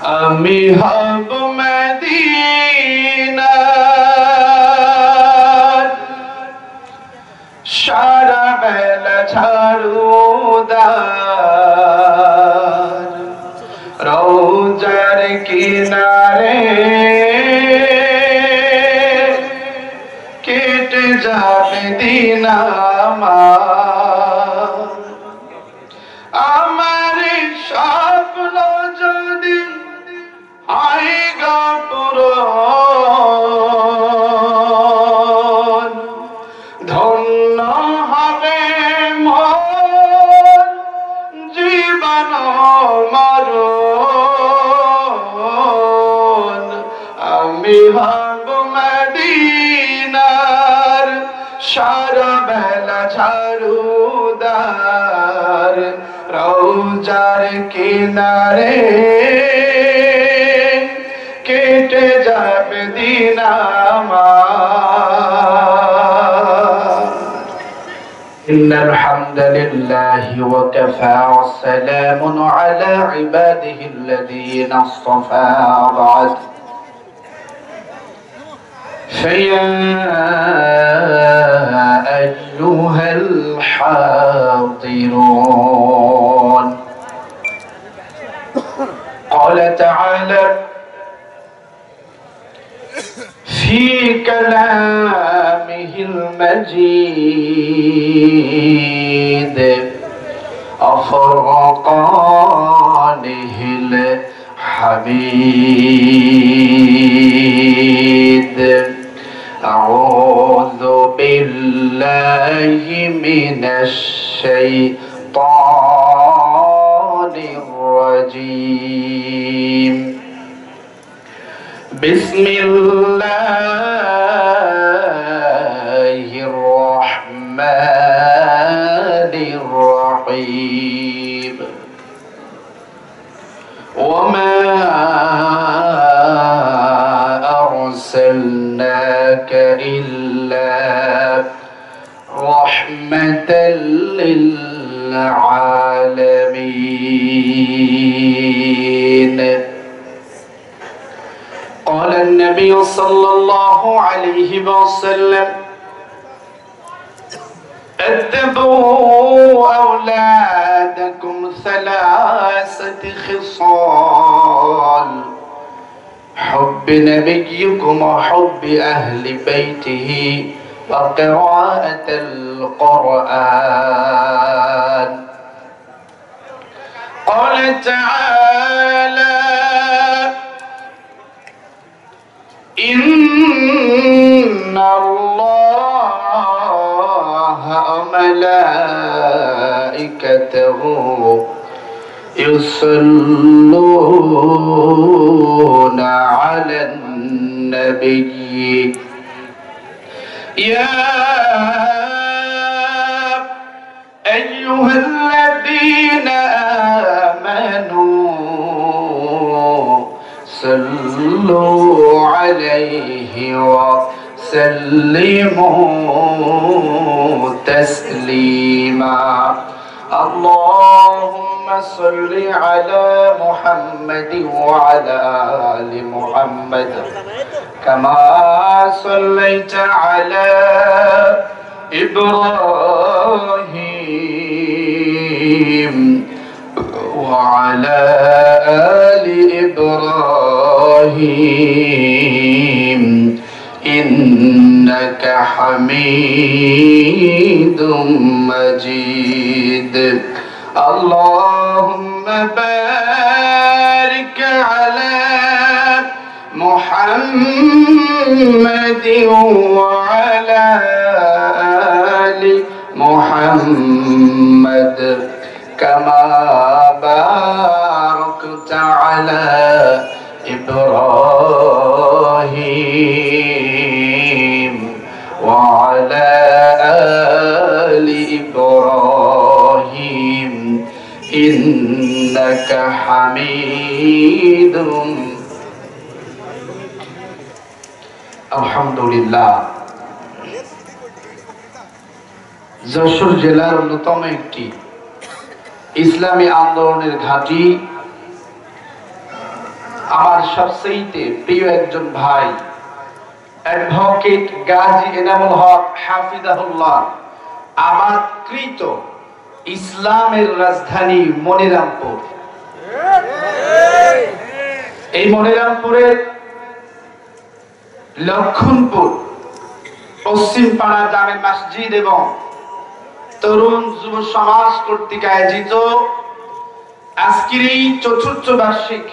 আমি হব মদিনা সারা বেলা ঝাড়ুদার রওজার কিনারে কেটে যাবে দিন আমার স্বপ্ন যদি হয় গো পূরণ ধন্য হবে মোর জীবন মরণ আমি হব মদিনার সারা বেলা ঝাড়ুদার রওজার কিনারে কেটে যাবে দিন إن الحمد لله وكفى وسلام على عباده الذين اصطفى بعد فيا أيها الحاضرون قال تعالى في كلامه المجيد وفرقانه الحميد أعوذ بالله من الشيطان الرجيم بسم الله الرحمن الرحيم وما أرسلناك إلا رحمة للعالمين قال النبي صلى الله عليه وسلم اتبعوا أولادكم ثلاثة خصال حب نبيكم وحب أهل بيته وقراءة القرآن قال تعالى إن الله وملائكته يصلون على النبي يا أيها الذين آمنوا صلوا عليه وسلموا تسليما اللهم صل على محمد وعلى آل محمد كما صليت على إبراهيم وعلى آل إبراهيم إنك حميد مجيد اللهم بارك على محمد وعلى آل محمد كما باركت على إبراهيم وعلى آل إبراهيم إنك حميد الحمد لله যশোর জেলার অন্যতম একটি ইসলামী আন্দোলনের ঘাঁটি আমার সবচেয়ে প্রিয় একজন ভাই অ্যাডভোকেট গাজী এনামুল হক হাফিজাহুল্লাহ আমাদকৃত ইসলামের রাজধানী মনিরামপুর। এই মনিরামপুরের লক্ষণপুর পশ্চিম পাড়া জামে মসজিদ এবং তরুণ যুব সমাজ কর্তৃক আয়োজিত আজকের এই চতুর্থ বার্ষিক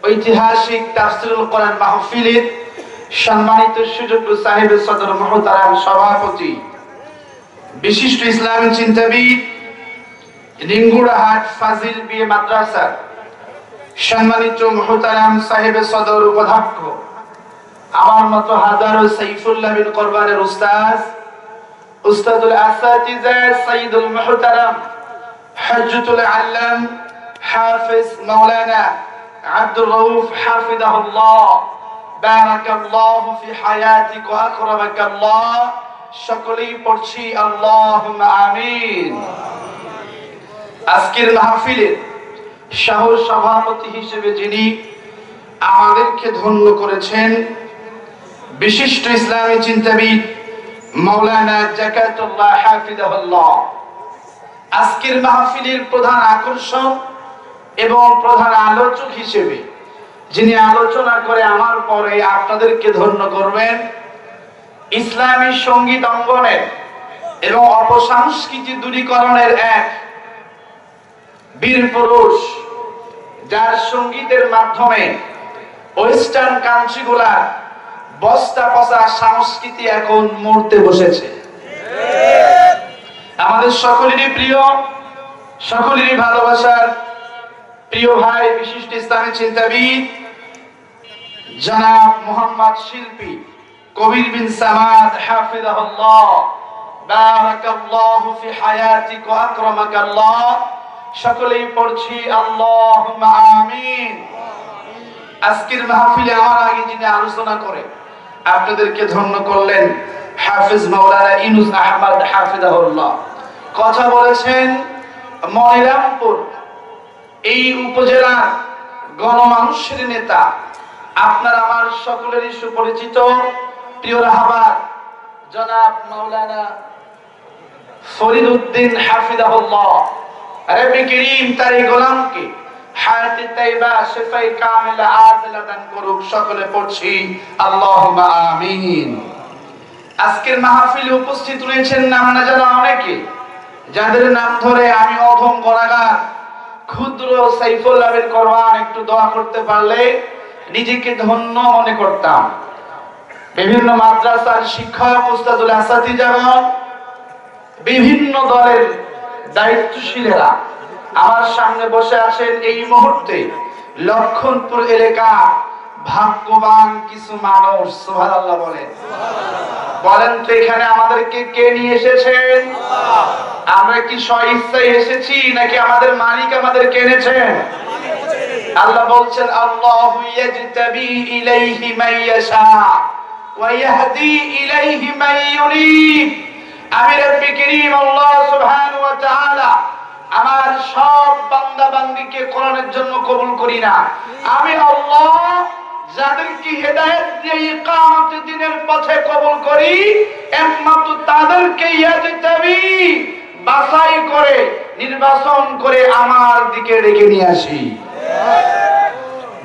ঐতিহাসিক তাফসীরুল কোরআন মাহফিলের সম্মানিত সুযোগ্য সাহেব সদর মুহতারাম সভাপতি বিশিষ্ট ইসলামী চিন্তাবিদ রিঙ্গুড়াহাট ফাজিল বিএ মাদ্রাসার সম্মানিত মুহতারাম সাহেব সদর উপাধ্যক্ষ, আমার মতো হাজারো সাইফুল্লাহ বিন কোরবানের উস্তাদুল আসাতিজা সাইয়্যিদুল মুহতারাম হজ্জতুল আল্লাম হাফিজ মাওলানা আব্দুর রউফ হাফিজাহুল্লাহ বারাকাল্লাহু ফি হায়াতিক ওয়া আকরামাকাল্লাহ। সকলেই পড়ছি আল্লাহুম্মা আমিন। আজকের মাহফিলের সহ সভাপতি হিসেবে যিনি আমাদেরকে ধন্য করেছেন বিশিষ্ট ইসলামী চিন্তাবিদ মাওলানা জাকাতুল্লাহ হাফিজাহুল্লাহ। আজকের মাহফিলের প্রধান আকর্ষণ এবং প্রধান আলোচক হিসেবে যিনি আলোচনা করে আমার পরে আপনাদেরকে ধন্য করবেন ইসলামী সঙ্গীত অঙ্গনের এবং অপসংস্কৃতি দূরীকরণের এক বীর পুরুষ, যার সঙ্গীতের মাধ্যমে ওয়েস্টার্ন কান্ট্রিগুলা বস্তা পচা সংস্কৃতি এখন মরতে বসেছে। আমাদের সকলেরই প্রিয়, সকলেরই ভালোবাসার প্রিয় ভাই বিশিষ্ট ইসলামী চিন্তাবিদ জনাব মোহাম্মদ শিল্পী কবির বিন সামাদ হাফিজাহুল্লাহ বারাকাল্লাহু ফি হায়াতিক ওয়া আকরামাকাল্লাহ। সকলেই পড়ছি আল্লাহুম্মা আমিন। আজকের মাহফিলে আমার আগে যিনি আলোচনা করে আপনাদেরকে ধন্য করলেন হাফিজ মাওলানা ইউনুস আহমদ হাফিজাহুল্লাহ। কথা বলেছেন মনিরামপুর এই উপজেলার গণমানুষের নেতা, আপনার আমার সকলেরই সুপরিচিত প্রিয় রাহবার জনাব মাওলানা ফরিদ উদ্দিন হাফিজাহুল্লাহ। রব্বে করিম তার এই গোলামকে হায়াতে তাইবা শিফায়ে কামিলা আজিলা দান করুক। সকলে পড়ছি আল্লাহুম্মা আমিন। আজকের মাহফিলে উপস্থিত রয়েছেন নাম না জানা অনেকে, যাদের নাম ধরে আমি অধম গুনাহগার ক্ষুদ্র সাইফুল্লাহ বিন কোরবান একটু দোয়া করতে পারলে নিজেকে ধন্য মনে করতাম। বিভিন্ন মাদ্রাসার শিক্ষক উস্তাদুল আসাতিজাগণ, বিভিন্ন দলের দায়িত্বশীলেরা আমার সামনে বসে আছেন। এই মুহূর্তে লক্ষণপুর এলাকা ভাগ্যবান কিছু মানুষ, সুবহানাল্লাহ বলেন। বলেন তো এখানে আমাদেরকে কে নিয়ে এসেছেন? আমরা কি স্বইচ্ছায় এসেছি নাকি আমাদের মালিক আমাদেরকে এনেছেন? আল্লাহ বলছেন আল্লাহু ইয়াজতাবি ইলাইহি মান ইয়াশা ওয়া ইয়াহদি ইলাইহি মান ইউনিব। আমি রব্বে করিম আল্লাহ সুবহানাহু ওয়া তাআলা আমার সব বান্দা বান্দীকে কোরআনের জন্য কবুল করি না। আমি আল্লাহ যাদেরকে হেদায়েত দিয়ে ইকামতের দিনের পথে কবুল করি একমাত্র তাদেরকে ইয়াজতাবি বাছাই করে নির্বাচন করে আমার দিকে ডেকে নিয়ে আসি।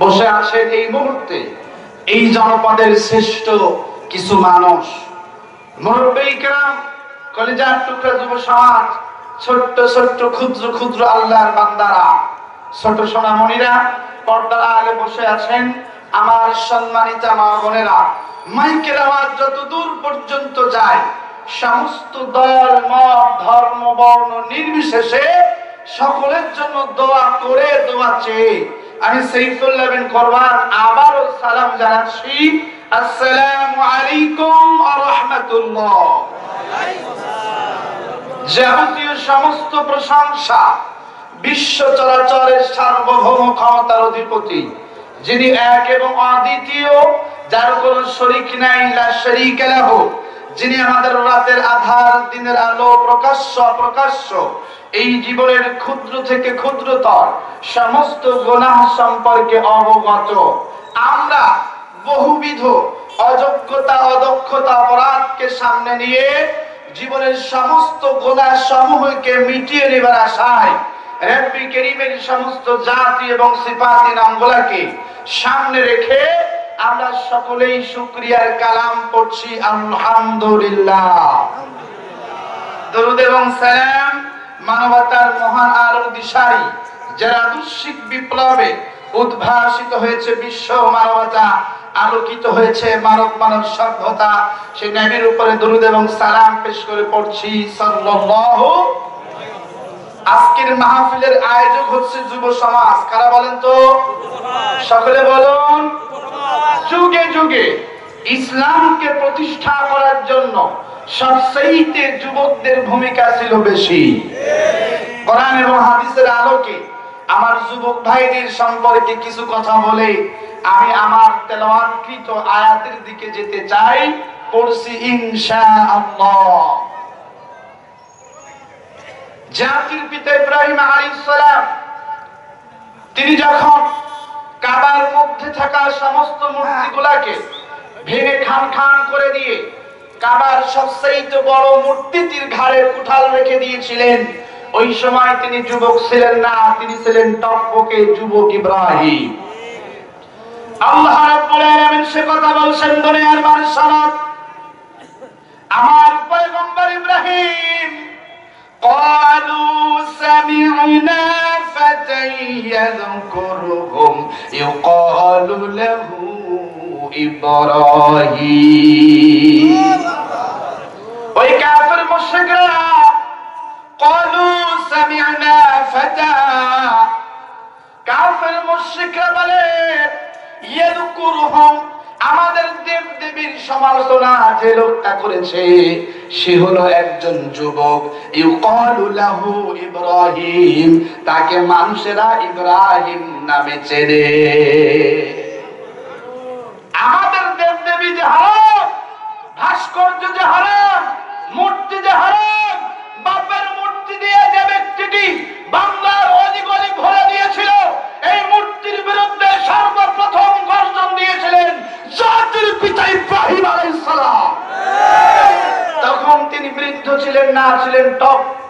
বসে আছেন এই মুহূর্তে এই জনপদের শ্রেষ্ঠ কিছু মানুষ, মুরব্বী کرام, কলিজার টুকরা যুব সমাজ, ছোট্ট ছোট্ট ক্ষুদ্র ক্ষুদ্র আল্লাহর বান্দারা, ছোট সোনামণিরা পর্দার আড়ালে বসে আছেন। আমার সম্মানিত মা বোনেরা, মাইকের আওয়াজ যত দূর পর্যন্ত যায় সমস্ত দল মত ধর্ম বর্ণ নির্বিশেষে সকলের জন্য দোয়া করে দোয়া চেয়ে আমি সাইফুল্লাহ বিন কোরবান আবারও সালাম জানাচ্ছি। আসসালামু আলাইকুম ওয়া রাহমাতুল্লাহ। যাবতীয় সমস্ত প্রশংসা বিশ্ব চরাচরের সার্বভৌম ক্ষমতার অধিপতি, যিনি এক এবং অদ্বিতীয়, যার কোনো শরীক নাই, লা শারীকা লাহু, যিনি আমাদের রাতের আধার দিনের আলো প্রকাশ্য এই জীবনের ক্ষুদ্র থেকে ক্ষুদ্রতর সমস্ত গুনাহ সম্পর্কে অবগত। আমরা বহুবিধ অযোগ্যতা অদক্ষতা অপরাধকে সামনে নিয়ে জীবনের সমস্ত গুনাহ সমূহকে মিটিয়ে নেবার আশায় রব্বি কারীমের সমস্ত জাতি এবং সিফাতি নামগুলোকে সামনে রেখে আমরা সকলেই শুকরিয়ার কালাম পড়ছি আলহামদুলিল্লাহ। দরুদ এবং সালাম মানবতার মহান আলোর দিশারি, যারা আদর্শিক বিপ্লবে উদ্ভাসিত হয়েছে বিশ্ব মানবতা, আলোকিত হয়েছে মানব সভ্যতা, সেই নবীর উপরে দরুদ এবং সালাম পেশ করে পড়ছি সাল্লাল্লাহু। আজকের মাহফিলের আয়োজক হচ্ছে যুব সমাজ। কারা বলেন তো? সকলে বলুন। যুগে যুগে ইসলামকে প্রতিষ্ঠা করার জন্য সবচেয়ে যুবকদের ভূমিকা ছিল বেশি। কোরআন এবং হাদিসের আলোকে আমার যুবক ভাইদের সম্পর্কে কিছু কথা বলে আমি আমার তেলাওয়াতকৃত আয়াতের দিকে যেতে চাই। পড়ছি ইনশাআল্লাহ। জাতির পিতা ইব্রাহিম আলাইহিস সালাম তিনি যখন কাবার মধ্যে থাকা সমস্ত মূর্তিগুলোকে ভেঙে খান খান করে দিয়ে কাবার সবচেয়ে বড় মূর্তিটির ঘাড়ে কুঠাল রেখে দিয়েছিলেন, ওই সময় তিনি যুবক ছিলেন না, তিনি ছিলেন টকবকে যুবক ইব্রাহিম। আল্লাহ রাব্বুল আলামিন সে কথা বলছেন দুনিয়ার মানুষরা, আমার পয়গম্বর ইব্রাহিম قالوا سمعنا فتى يذكرهم يقال له إبراهيم। ওই কাফের মুশরিকরা قالوا سمعنا فتى, কাফের মুশরিকরা বলে يذكرهم, আমাদের দেব দেবীর সমালোচনা যে লোকটা করেছে সে হলো একজন যুবক, ইউকালু লাহু ইব্রাহিম, তাকে মানুষেরা ইব্রাহিম নামে চেনে। আমাদের দেব দেবী যে হারাম, ভাস্কর্য যে হারাম, মূর্তি যে হারাম, বাপের মূর্তি দিয়ে যে ব্যক্তিটি বাংলার অলিগলি ভরে দিয়েছিল, এই মূর্তির বিরুদ্ধে সর্বপ্রথম গর্জন দিয়েছিলেন জাতির পিতা ইব্রাহিম আলাইহিস সালাম। তখন তিনি বৃদ্ধ ছিলেন না, ছিলেন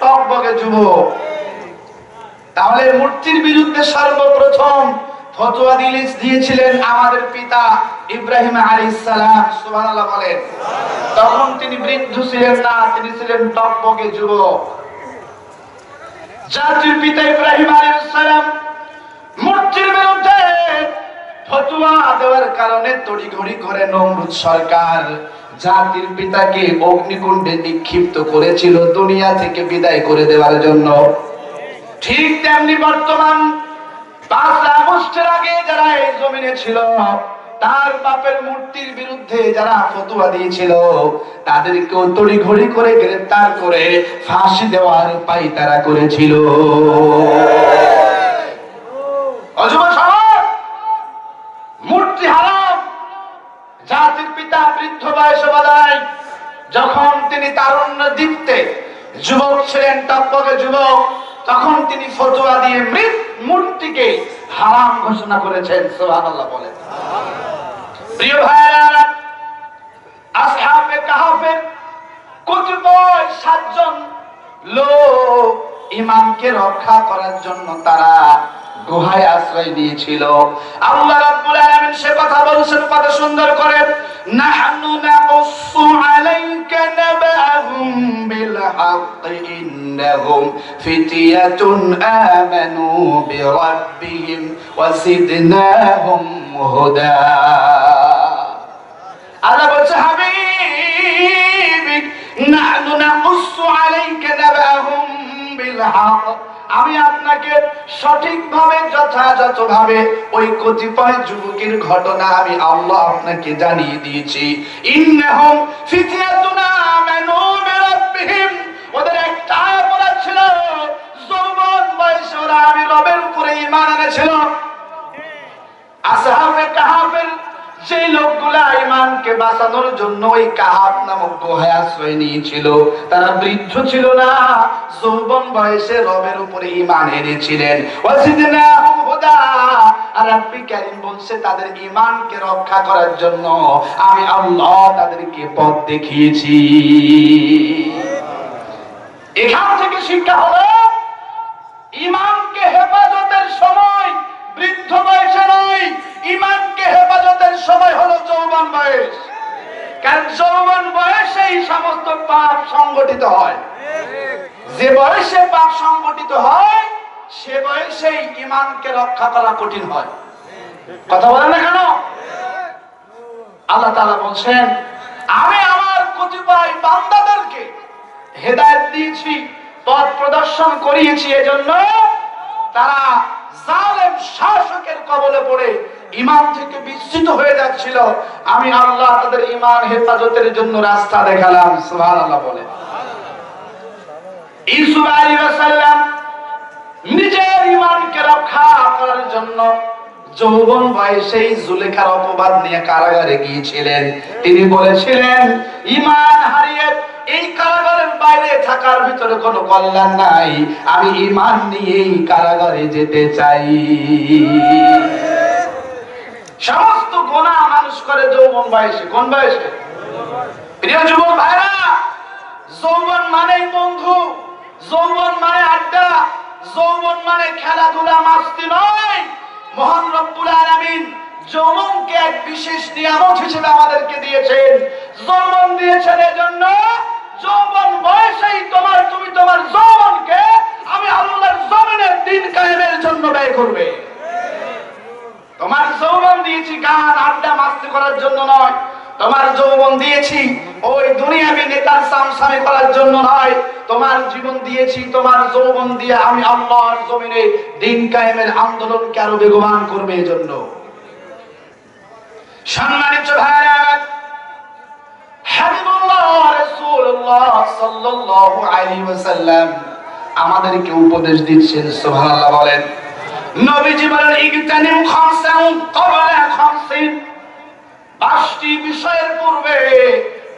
টকবকে যুবক। তাহলে মূর্তির বিরুদ্ধে সর্বপ্রথম ফতোয়া দিয়েছিলেন আমাদের পিতা ইব্রাহিম আলাইহিস সালাম। সুবহানাল্লাহ বলেন। তখন তিনি বৃদ্ধ ছিলেন না, তিনি ছিলেন টকবকে যুবক। জাতির পিতা ইব্রাহিম আলাইহিস সালাম মূর্তির বিরুদ্ধে ফতোয়া দেওয়ার কারণে তড়িঘড়ি করে নমরুদ সরকার জাতির পিতাকে অগ্নিকুণ্ডে নিক্ষিপ্ত করেছিল দুনিয়া থেকে বিদায় করে দেওয়ার জন্য। ঠিক তেমনি বর্তমান 5 আগস্টের আগে যারা এই জমিনে ছিল, তার বাপের মূর্তির বিরুদ্ধে যারা ফতোয়া দিয়েছিল তাদেরকেও তড়িঘড়ি করে গ্রেফতার করে ফাঁসি দেওয়ার পায়তারা করেছিল। মূর্তি হারাম। জাতির পিতা বৃদ্ধ বয়সে বলায় যখন তিনি তারুণ্য দীপ্তে যুবক ছিলেন, টকবকে যুবক, তখন তিনি ফতোয়া দিয়ে মৃত মূর্তিকে হারাম ঘোষণা করেছেন। সুবহানাল্লাহ বলেন। প্রিয় ভাইরা, আসহাবে কাহফের কতিপয় 7 জন লোক ইমানকে রক্ষা করার জন্য তারা গুহায় আশ্রয় দিয়েছিল। আল্লাহ রাব্বুল আলামিন সে কথা বলেছেন কত সুন্দর করে, নাহনু নাকুসু আলাইকা নাবাহুম বিল হাক্কি ইন্নাহুম ফিতয়াতুন আমানু বিরাব্বিহিম ওয়া জিদনাহুম হুদা। আল্লাহ বলছে, হাবিবি নাহনু নাকুসু আলাইকা নাবাহুম বিল হাক্কি, আমি আপনাকে সঠিকভাবে যথাযথভাবে ওই কতিপয় যুবকের ঘটনা আমি আল্লাহ আপনাকে জানিয়ে দিয়েছি। ইন্নাহুম ফিতয়াতুন আমানু বিরাব্বিহিম, ওদের একটা অপরাধ ছিল, যৌবন বয়সে ওরা আমি রবের উপরে ঈমান এনেছিল। আসহাবে কাহফের সেই লোকগুলা ঈমানকে বাঁচানোর জন্য ওই কাহাত নামক গুহায় আশ্রয় নিয়েছিল, তারা বৃদ্ধ ছিল না, যৌবন বয়সে রবের উপরে ঈমান এনেছিলেন। ওয়াজিদনাহুম হুদা, আর রাব্বি কারীম বলছে তাদের ঈমানকে রক্ষা করার জন্য আমি আল্লাহ তাদেরকে পথ দেখিয়েছি। এখান থেকে শিক্ষা হলো ঈমানকে হেফাজতের সময় বৃদ্ধ বয়সে নয়, ঈমানকে হেফাজতের সময় হলো যৌবন বয়স। কারণ যৌবন বয়সেই সমস্ত পাপ সংগঠিত হয়। যে বয়সে পাপ সংগঠিত হয় সে বয়সেই ঈমানকে রক্ষা করা কঠিন হয়। কথা বলেন না কেন? আল্লাহ তাআলা বলছেন আমি আমার কতিপয় বান্দাদেরকে হেদায়েত দিয়েছি, পথ প্রদর্শন করিয়েছি, এজন্য তারা জালেম শাসকের কবলে পড়ে ঈমান থেকে বিচ্যুত হয়ে যাচ্ছিল, আমি আল্লাহ তাদের ঈমান হেফাজতের জন্য রাস্তা দেখালাম। সুবহানাল্লাহ বলে। ইউসুফ আলাইহিস সালাম নিজের ঈমানকে রক্ষা করার জন্য যৌবন বয়সেই জুলেখার অপবাদ নিয়ে কারাগারে গিয়েছিলেন। তিনি বলেছিলেন ঈমান হারিয়ে এই কারাগারের বাইরে থাকার ভিতরে কোনো কল্যাণ নাই, আমি ঈমান নিয়েই কারাগারে যেতে চাই। সমস্ত গুনাহ মানুষ করে যৌবন বয়সে। কোন বয়সে? প্রিয় যুবক ভাইরা, যৌবন মানেই বন্ধু, যৌবন মানে আড্ডা, যৌবন মানে খেলাধুলা মাস্তি নয়। মহান রব্বুল আলামিন যৌবনকে এক বিশেষ নিয়ামত হিসেবে আমাদেরকে দিয়েছেন। যৌবন দিয়েছেন এজন্য যৌবন বয়সেই তুমি তোমার যৌবনকে আমি আল্লাহর জমিনে দ্বীন কায়েমের জন্য ব্যয় করবে। তোমার যৌবন দিয়েছি গান আড্ডা মাস্তি করার জন্য নয়, তোমার যৌবন দিয়েছি ওই দুনিয়াবি নেতার সামসামি করার জন্য নয়, তোমার জীবন দিয়েছি, তোমার যৌবন দিয়ে আমি আল্লাহর জমিনে দ্বীন কায়েমের আন্দোলনকে আরো বেগবান করবে এজন্য। সম্মানিত ভাইরা, হাবিবুল্লাহ রাসূলুল্লাহ সাল্লাল্লাহু আলাইহি ওয়াসাল্লাম আমাদেরকে উপদেশ দিচ্ছেন। সুবহানাল্লাহ বলেন। নবীজি বলেন ইগতানিম খামসান ক্বাবলা খামসিন, পাঁচটি বিষয়ের পূর্বে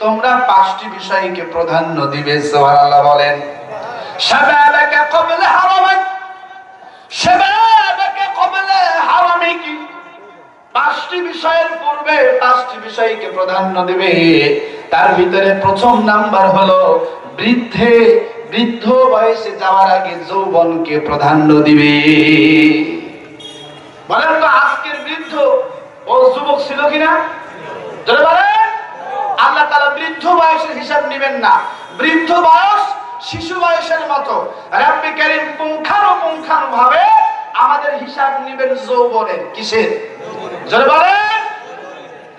তোমরা পাঁচটি বিষয়কে প্রাধান্য দিবে। সুবহানাল্লাহ বলেন। শাবাবাকা ক্বাবলা হারামাক, শাবাবাকা ক্বাবলা হারামিক, পাঁচটি বিষয়ের পূর্বে পাঁচটি বিষয়কে প্রাধান্য দিবে। তার ভিতরে প্রথম নাম্বার হলো বৃদ্ধ বয়সে যাওয়ার আগে যৌবনকে প্রাধান্য দিবে। বলেন তো আজকের বৃদ্ধ ও যুবক ছিল কিনা? জোরে বলেন। আল্লাহ তাআলা বৃদ্ধ বয়সের হিসাব নেবেন না। বৃদ্ধ বয়স শিশু বয়সের মতো। রাব্বি কারীম পুঙ্খানুপুঙ্খানুভাবে আমাদের হিসাব নেবেন যৌবনের। কিসের? জোরে বলেন।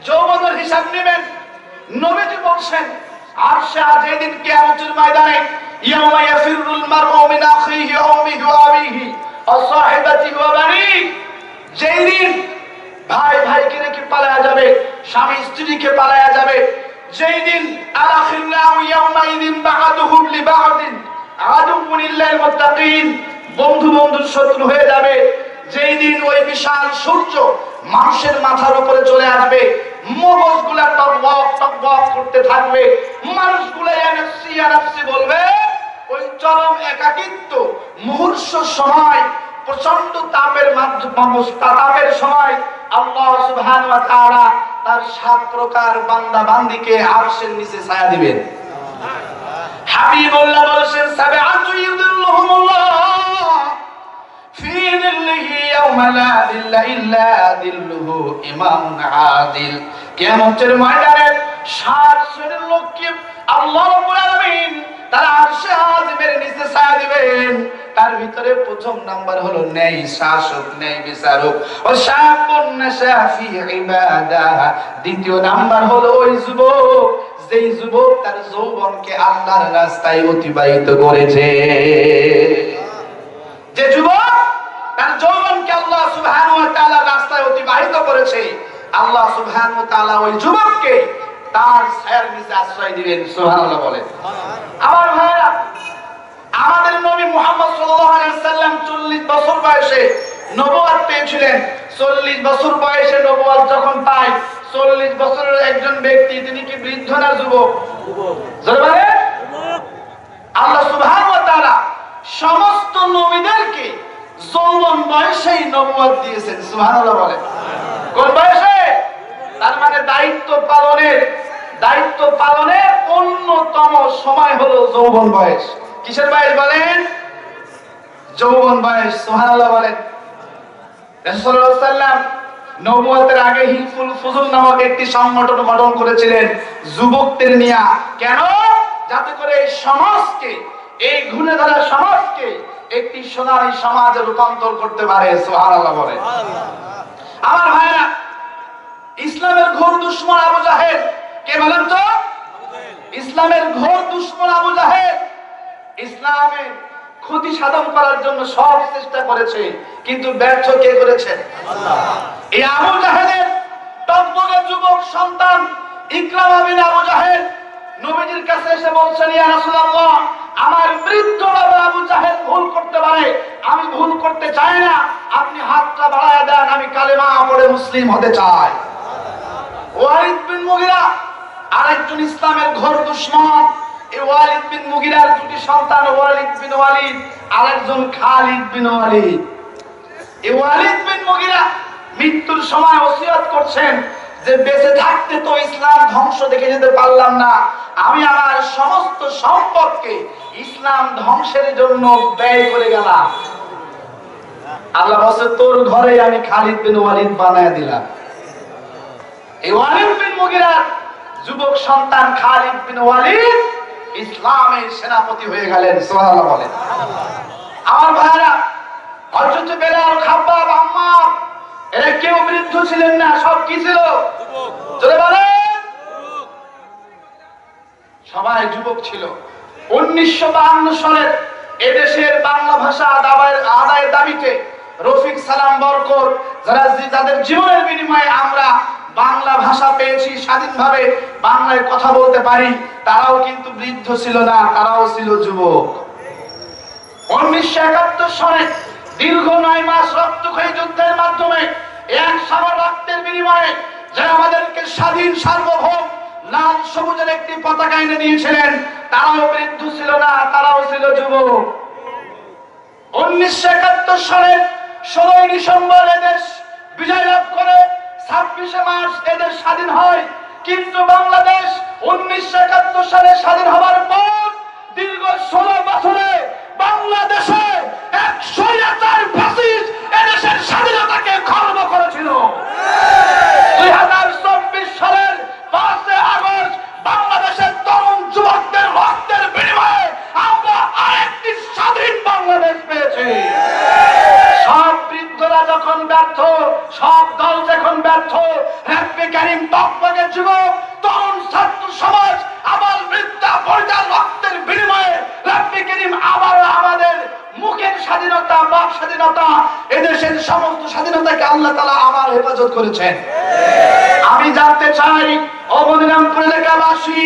যৌবনের হিসাব নেবেন। নবীজি বলছেন আরশে যেদিন কিয়ামতের ময়দানে ইয়াউমা ইয়াফিরুল মারউ মিন আখিহি ওয়া উম্মিহি ওয়া আবিহি ওয়া সাহিবাতিহি ওয়া বানিহি, যেই দিন ভাই ভাইকে রেখে পালায়া যাবে, স্বামী স্ত্রীকে পালায়া যাবে, যেই দিন আলাখিল্লাহু ইয়াউমাইদিন বা'দুহুম লিবা'দিন আদুউন লিল মুত্তাকিন, বন্ধু বন্ধুর শত্রু হয়ে যাবে, যেই দিন ওই বিশাল সূর্য মানুষের মাথার উপরে চলে আসবে, মগজগুলা টকবক করতে থাকবে, মানুষগুলা ইয়া নাফসি বলবে। ওই চরম একাকিত্ব মুহূর্ত সময়, প্রচন্ড তাপের তাপের সময় আল্লাহ সুবহানাহু ওয়া তাআলা তার 7 প্রকার বান্দা বান্দীকে আরশের নিচে ছায়া দিবেন। হাবিবুল্লাহ বলেছেন সাবআতু ইউযিল্লুহুমুল্লাহ ফি যিল্লিহি ইয়াওমা লা যিল্লা ইল্লা যিল্লুহু ইমামুন আদিল। কিয়ামতের ময়দানে 7 শ্রেণীর লোককে আল্লাহ রাব্বুল আলামিন তারা আরশে আজিমের নিচে ছায়া দিবেন। তার ভিতরে প্রথম নাম্বার হলো ন্যায় শাসক, ন্যায় বিচারক। ও শাবুন নাশা ফি ইবাদাহ, দ্বিতীয় নাম্বার হলো ওই যুবক যেই যুবক তার যৌবনকে আল্লাহর রাস্তায় অতিবাহিত করেছে। যে যুবক তার যৌবনকে আল্লাহ সুবহানাহু ওয়া তাআলার রাস্তায় অতিবাহিত করেছে, আল্লাহ সুবহানাহু ওয়া তাআলা ওই যুবককে তার ছায়ার নিচে আশ্রয় দিবেন। সুবহানাল্লাহ বলেন। আমার ভাইরা, আমাদের নবী মুহাম্মদ সাল্লাল্লাহু আলাইহি ওয়াসাল্লাম 40 বছর বয়সে নবুয়ত পেয়েছিলেন। 40 বছর বয়সে নবুয়ত যখন পায়, বৃদ্ধ না যুবক? জোরে বলেন। আল্লাহ সুবহানাহু ওয়া তাআলা সমস্ত নবীদেরকে যৌবন বয়সেই নবুয়ত দিয়েছেন। সুবহানাল্লাহ বলেন। কোন বয়সে? তার মানে দায়িত্ব পালনের অন্যতম সময় হলো যৌবন বয়স। কিসের বয়স বলেন? যৌবন বয়স। সুবহানাল্লাহ বলেন। রাসূলুল্লাহ সাল্লাল্লাহু আলাইহি ওয়াসাল্লাম নবুয়তের আগে হিলফুল ফুজুল নামক একটি সংগঠন গঠন করেছিলেন যুবকদের নিয়ে। কেন? যাতে করে এই সমাজকে, এই ঘুরে ধরা সমাজকে একটি সোনালী সমাজে রূপান্তর করতে পারে। সুবহানাল্লাহ বলেন। আমার ভাইরা, ইসলামের ঘোর দুশমন আবু জাহেল কে বলেন তো? ইসলামের ঘোর দুশমন আবু জাহেল ইসলামের ক্ষতি সাধন করার জন্য সব চেষ্টা করেছে, কিন্তু ব্যর্থ কে করেছেন? আল্লাহ। এই আবু জাহেলের টকবগে যুবক সন্তান ইকরামা বিন আবু জাহেল নবীজির কাছে এসে বলছেন, ইয়া রাসূলুল্লাহ, আমার বৃদ্ধ বাবা আবু জাহেল ভুল করতে পারে, আমি ভুল করতে চাই না, আপনি হাতটা বাড়ায় দেন, আমি কালেমা পড়ে মুসলিম হতে চাই। ওয়ালিদ বিন মুগিরা আরেকজন ইসলামের ঘোর দুশমন। এই ওয়ালিদ বিন মুগিরার দুটি সন্তান, ওয়ালিদ বিন ওয়ালিদ আরেকজন খালিদ বিন ওয়ালিদ। এই ওয়ালিদ বিন মুগিরা মৃত্যুর সময় ওসিয়ত করছেন যে বেঁচে থাকতে তো ইসলাম ধ্বংস দেখে যেতে পারলাম না, আমি আমার সমস্ত সম্পদকে ইসলাম ধ্বংসের জন্য ব্যয় করে গেলাম। আল্লাহ বলে, তোর ঘরে আমি খালিদ বিন ওয়ালিদ বানায় দিলাম। এই ওয়ালিদ বিন মুগিরার যুবক সন্তান খালিদ বিন ওয়ালিদ ইসলামের সেনাপতি হয়ে গেলেন। সুবহানাল্লাহ বলেন। আমার ভাইরা, হযরত বেলাল, খাব্বাব, আম্মার এরা কেউ বৃদ্ধ ছিলেন না, সব কি ছিল? জোরে বলেন। সবাই যুবক ছিল। 1952 সালের এদেশের বাংলা ভাষা আদায়ের দাবিতে রফিক সালাম বরকত, যাদের জীবনের বিনিময়ে আমরা বাংলা ভাষা পেয়েছি, স্বাধীনভাবে বাংলায় কথা বলতে পারি, তারাও কিন্তু বৃদ্ধ ছিল না, তারাও ছিল যুবক। 1971 সালে দীর্ঘ 9 মাস রক্তক্ষয়ী যুদ্ধের মাধ্যমে এক সাগর রক্তের বিনিময়ে যারা আমাদেরকে স্বাধীন সার্বভৌম লাল সবুজের একটি পতাকা এনে দিয়েছিলেন, তারাও বৃদ্ধ ছিল না, তারাও ছিল যুবক। 1971 সালের 16 ডিসেম্বর এদেশ বিজয় লাভ করে 26 মার্চ এদেশ স্বাধীন হয়। কিন্তু বাংলাদেশ 1971 সালে স্বাধীন হওয়ার পর দীর্ঘ 16 বছরে বাংলাদেশে 100 ফ্যাসিস্ট এদেশের স্বাধীনতাকে খর্ব করেছিল। 2024 সালের 5 আগস্ট বাংলাদেশের তরুণ যুবকদের রক্তের বিনিময়ে আমরা আরেকটি স্বাধীন বাংলাদেশ পেয়েছি। সব বৃদ্ধরা যখন ব্যর্থ, সব দল যখন ব্যর্থ, রাব্বে কারীম টকবগে যুবক, তরুণ ছাত্র সমাজ, আবাল বৃদ্ধা পরিবার রক্তের বিনিময়ে রাব্বে কারীম আবার আমাদের মুখের স্বাধীনতা, বাক স্বাধীনতা, এদেশের সমস্ত স্বাধীনতাকে আল্লাহ তাআলা আবার হেফাজত করেছেন। আমি জানতে চাই, অবদিনামপুর এলাকাবাসী,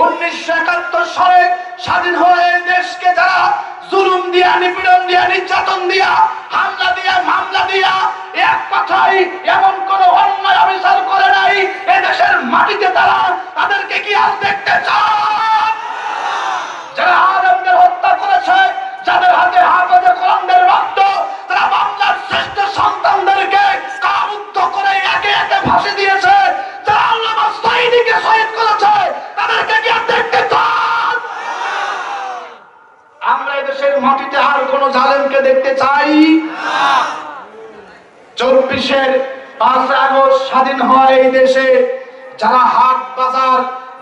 1971 সালে স্বাধীন হয়ে এই দেশকে যারা জুলুম দিয়া, নিপীড়ন দিয়া, নির্যাতন দিয়া, হামলা দিয়া, মামলা দিয়া, এক কথাই এমন কোন অন্যায় অবিচার করে নাই, এদেশের মাটিতে তারা তাদেরকে কি আজ দেখতে চান? যারা আলেমদের হত্যা করেছে, যাদের হাতে হাফেজে কোরআনের রক্ত, তারা বাংলার শ্রেষ্ঠ সন্তানদেরকে কারারুদ্ধ করে একে একে ফাঁসি দিয়েছে, যারা আল্লামা সাঈদীকে শহীদ করেছে, তাদেরকে কি আর দেখতে চান? আমরা এদেশের মাটিতে আর কোন জালেমকে দেখতে চাই না। 24-এর 5 আগস্ট স্বাধীন হওয়ার এই দেশে যারা হাট বাজার,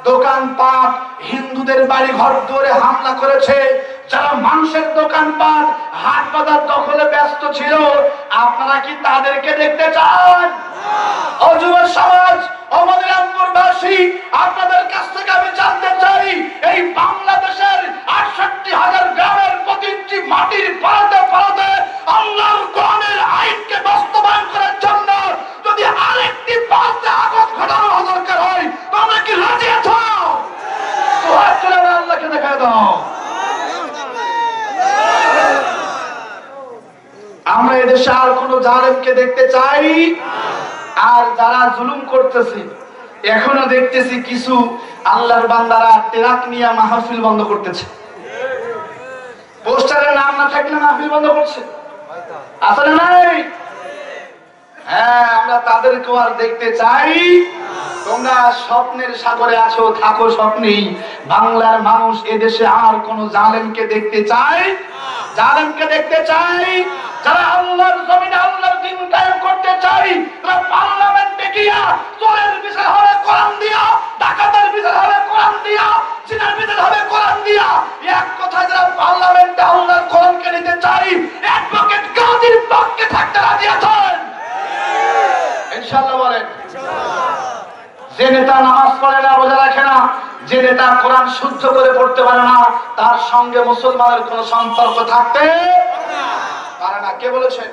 দোকানপাট, হিন্দুদের বাড়ি ঘর দুয়ারে হামলা করেছে, যারা মানুষের দোকানপাট, হাট বাজার দখলে ব্যস্ত ছিল, আপনারা কি তাদেরকে দেখতে চান? ও যুব সমাজ, অমদিরামপুরবাসী, আপনাদের কাছ থেকে আমি জানতে চাই, এই বাংলাদেশের 68,000 গ্রামের প্রতিটি মাটির পাড়াতে পাড়াতে আল্লাহর কোরআনের আইনকে বাস্তবায়ন করার জন্য যদি আরেকটি 5 আগস্ট ঘটানো দরকার হয়, তোমরা কি রাজি আছো? আল্লাহকে দেখা দাও। আমরা এদেশে আর কোন জালেমকে দেখতে চাই? আর যারা জুলুম করতেছে, এখনো দেখতেছি কিছু আল্লাহর বান্দারা ট্রাক নিয়ে মাহফিল বন্ধ করতেছে, পোস্টারের নাম না থাকলে মাহফিল বন্ধ করছে, আসলে নাই? হ্যাঁ, আমরা তাদেরকেও আর দেখতে চাই। তোমরা স্বপ্নের সাগরে আছো, থাকো স্বপ্নেই। বাংলার মানুষ এদেশে আর কোন জালেমকে দেখতে চাই, জালেমকে দেখতে চাই। যারা আল্লাহর জমিনে আল্লাহর দ্বীন কায়েম করতে চাই, তারা পার্লামেন্টে গিয়া চোরের বিচার হবে কোরআন দিয়া, ডাকাতের বিচার হবে কোরআন দিয়া, জিনার বিচার হবে কোরআন দিয়া। এক কথায় যারা পার্লামেন্টে আল্লাহর কোরআনকে নিতে চাই, অ্যাডভোকেট গাজীর পক্ষে থাকতে রাজি আছেন ইনশাআল্লাহ? বলেন। যে নেতা নামাজ পড়ে না, রোজা রাখে না, যে নেতা কোরআন শুদ্ধ করে পড়তে পারে না, তার সঙ্গে মুসলমানের কোন সম্পর্ক থাকতে পারে না। কে বলেছেন?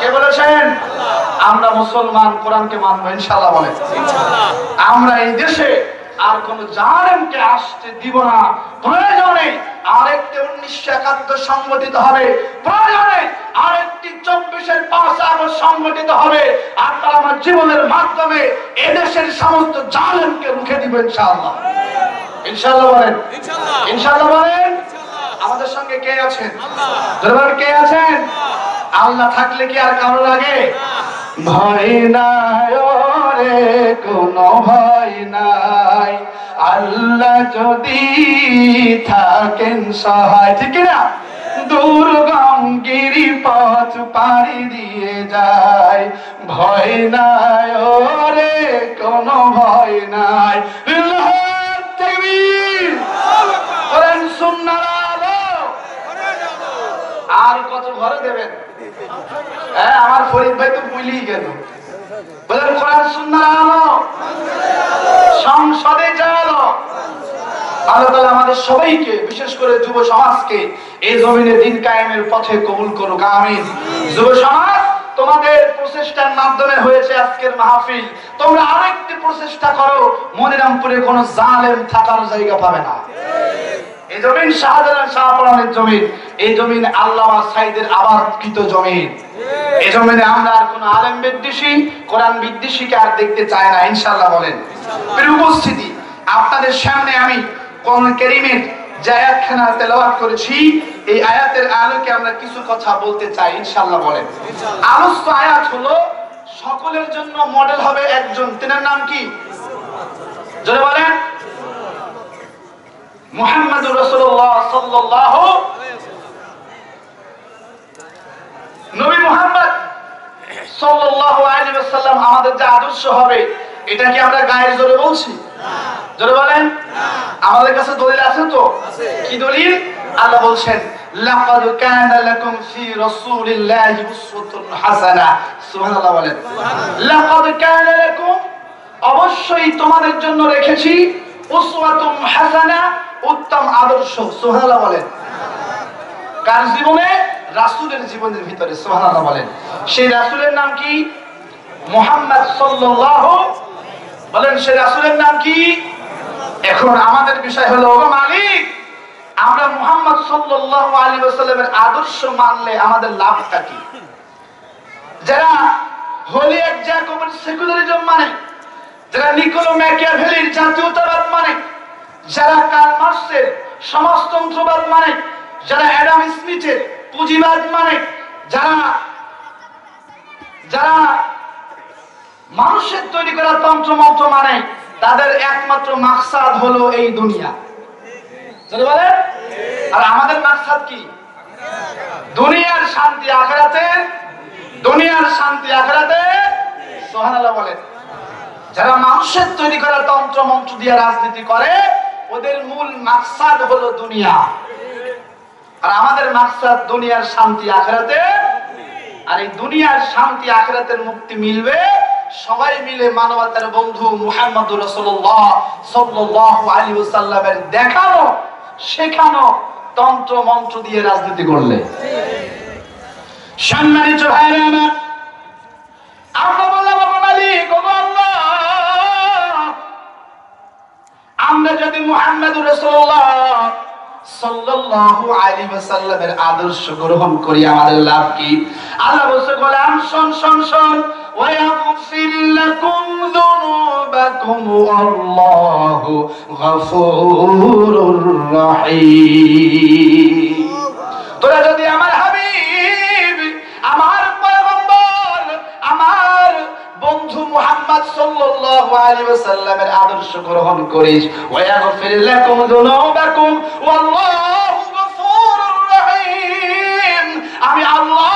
কে বলেছেন? আমরা মুসলমান কোরআনকে মানবো ইনশাআল্লাহ। বলেন আমরা এই দেশে আর কোন জালেমকে আসতে দিব না। প্রয়োজনে আরেকটি 1971 সংগঠিত হবে, প্রয়োজনে আরেকটি 24-এর 5 আগস্ট সংগঠিত হবে। আপনারা আমার জীবনের মাধ্যমে এদেশের সমস্ত জালেমকে রুখে দিব ইনশাআল্লাহ। ইনশাআল্লাহ বলেন। ইনশাআল্লাহ বলেন। আমাদের সঙ্গে কে আছেন? দরবার কে আছেন? আল্লাহ থাকলে কি আর কারো লাগে? ভয় নাই ওরে, কোনো ভয় নাই, আল্লাহ যদি থাকেন সহায়। ঠিক না? দুর্গম গিরিপথ পাড়ি দিয়ে যায়, ভয় নাই ওরে, কোনো ভয় নাই। আর কত ঘরে দেবেন? হ্যাঁ, আমার ফরিদ ভাই তো ভুলেই গেল। বলেন কোরআন সুন্নাহর আলো, সংসদে যাও। আল্লাহ তাআলা আমাদের সবাইকে, বিশেষ করে যুব সমাজকে এই জমিনে দ্বীন কায়েমের পথে কবুল করুক, আমিন। যুব সমাজ, তোমাদের প্রচেষ্টার মাধ্যমে হয়েছে আজকের মাহফিল। তোমরা আরেকটি প্রচেষ্টা করো, মনিরামপুরে কোনো জালেম থাকার জায়গা পাবে না। এই জমিন শাহজালাল শাহপরানের জমিন, এই জমিন আল্লামা সাইদের আবাদকৃত জমিন। এই জমিনে আমরা আর কোন আলেম বিদ্বেষী, কোরআন বিদ্বেষীকে আর দেখতে চাই না ইনশাআল্লাহ। বলেন। প্রিয় উপস্থিতি, আপনাদের সামনে আমি কোরআন কারীমের যে আয়াতখানা তেলাওয়াত করেছি, এই আয়াতের আলোকে আমরা কিছু কথা বলতে চাই ইনশাআল্লাহ। বলেন। আলোচ্য আয়াত হলো সকলের জন্য মডেল হবে একজন, তিনার নাম কি? জোরে বলেন। মুহাম্মদুর রাসূলুল্লাহ সাল্লাল্লাহু আলাইহি ওয়াসাল্লাম। নবী মুহাম্মদ সাল্লাল্লাহু আলাইহি ওয়াসাল্লাম আমাদের যে আদর্শ হবে, এটা কি আমরা গায়ের জোরে বলছি? না। জোরে বলেন। না। আমাদের কাছে দলিল আছে তো? আছে। কি দলিল? আল্লাহ বলছেন, লাকাদ কানা লাকুম ফি রাসূলিল্লাহি উসওয়াতুন হাসানাহ। সুবহানাল্লাহ বলেন। লাকাদ কানা লাকুম, অবশ্যই তোমাদের জন্য রেখেছি, উসওয়াতুন হাসানাহ, উত্তম আদর্শ। সুবহানাল্লাহ বলেন। কার জীবনে? রাসূলের জীবনের ভিতরে। সুবহানাল্লাহ বলেন। সেই রাসূলের নাম কি? মুহাম্মদ সাল্লাল্লাহু। বলেন, সেই রাসূলের নাম কি? এখন আমাদের বিষয় হলো, ও মালিক, আমরা মুহাম্মদ সাল্লাল্লাহু আলাইহি ওয়াসাল্লামের আদর্শ মানলে আমাদের লাভটা কি? যারা হলিয়ার জ্যাকবের সেকুলারিজম মানে, যারা নিকোলো ম্যাকিয়াভেলির জাতীয়তাবাদ মানে, যারা কার্ল মার্কসের সমাজতন্ত্রবাদ মানে, যারা অ্যাডাম স্মিথের পুঁজিবাদ মানে, যারা মানুষের তৈরি করা তন্ত্রমন্ত্র মানে, তাদের একমাত্র মাকসাদ হলো এই দুনিয়া। বলেন। আর আমাদের মাকসাদ কি? দুনিয়ার শান্তি আখিরাতে, দুনিয়ার শান্তি আখিরাতে। সুবহানাল্লাহ বলেন। যারা মানুষের তৈরি করা তন্ত্রমন্ত্র দিয়ে রাজনীতি করে, ওদের মূল মাকসাদ হলো দুনিয়া। আর আমাদের মাকসাদ দুনিয়ার শান্তি আখিরাতে। আর এই দুনিয়ার শান্তি আখিরাতের মুক্তি মিলবে সবাই মিলে মানবতার বন্ধু মুহাম্মদুর রাসূলুল্লাহ সাল্লাল্লাহু আলাইহি ওয়াসাল্লামের দেখানো শেখানো তন্ত্র মন্ত্র দিয়ে রাজনীতি করলে। সম্মানিত ভাইরা আমার, আমরা বললাম, বাবা মালিক, ও আল্লাহ, আমরা যদি মুহাম্মদুর রাসূলুল্লাহ সাল্লাল্লাহু আলাইহি ওয়াসাল্লামের আদর্শ গ্রহণ করি, আমাদের লাভ কি? আল্লাহ বলছে, গোলাম শোন শোন শোন, ওয়ায়াগফির লাকুম যুনুবাকুম লাকুম আল্লাহু গফুরুর রহিম। তোরা যদি আমার হাবিব, আমার পয়গম্বর, আমার বন্ধু মুহাম্মদ সাল্লাল্লাহু আলাইহি ওয়াসাল্লামের আদর্শ গ্রহণ করিস, ওয়া ইয়াগফির লাকুম যুনুবাকুম ওয়াল্লাহু গফুরুর রহিম, আমি আল্লাহ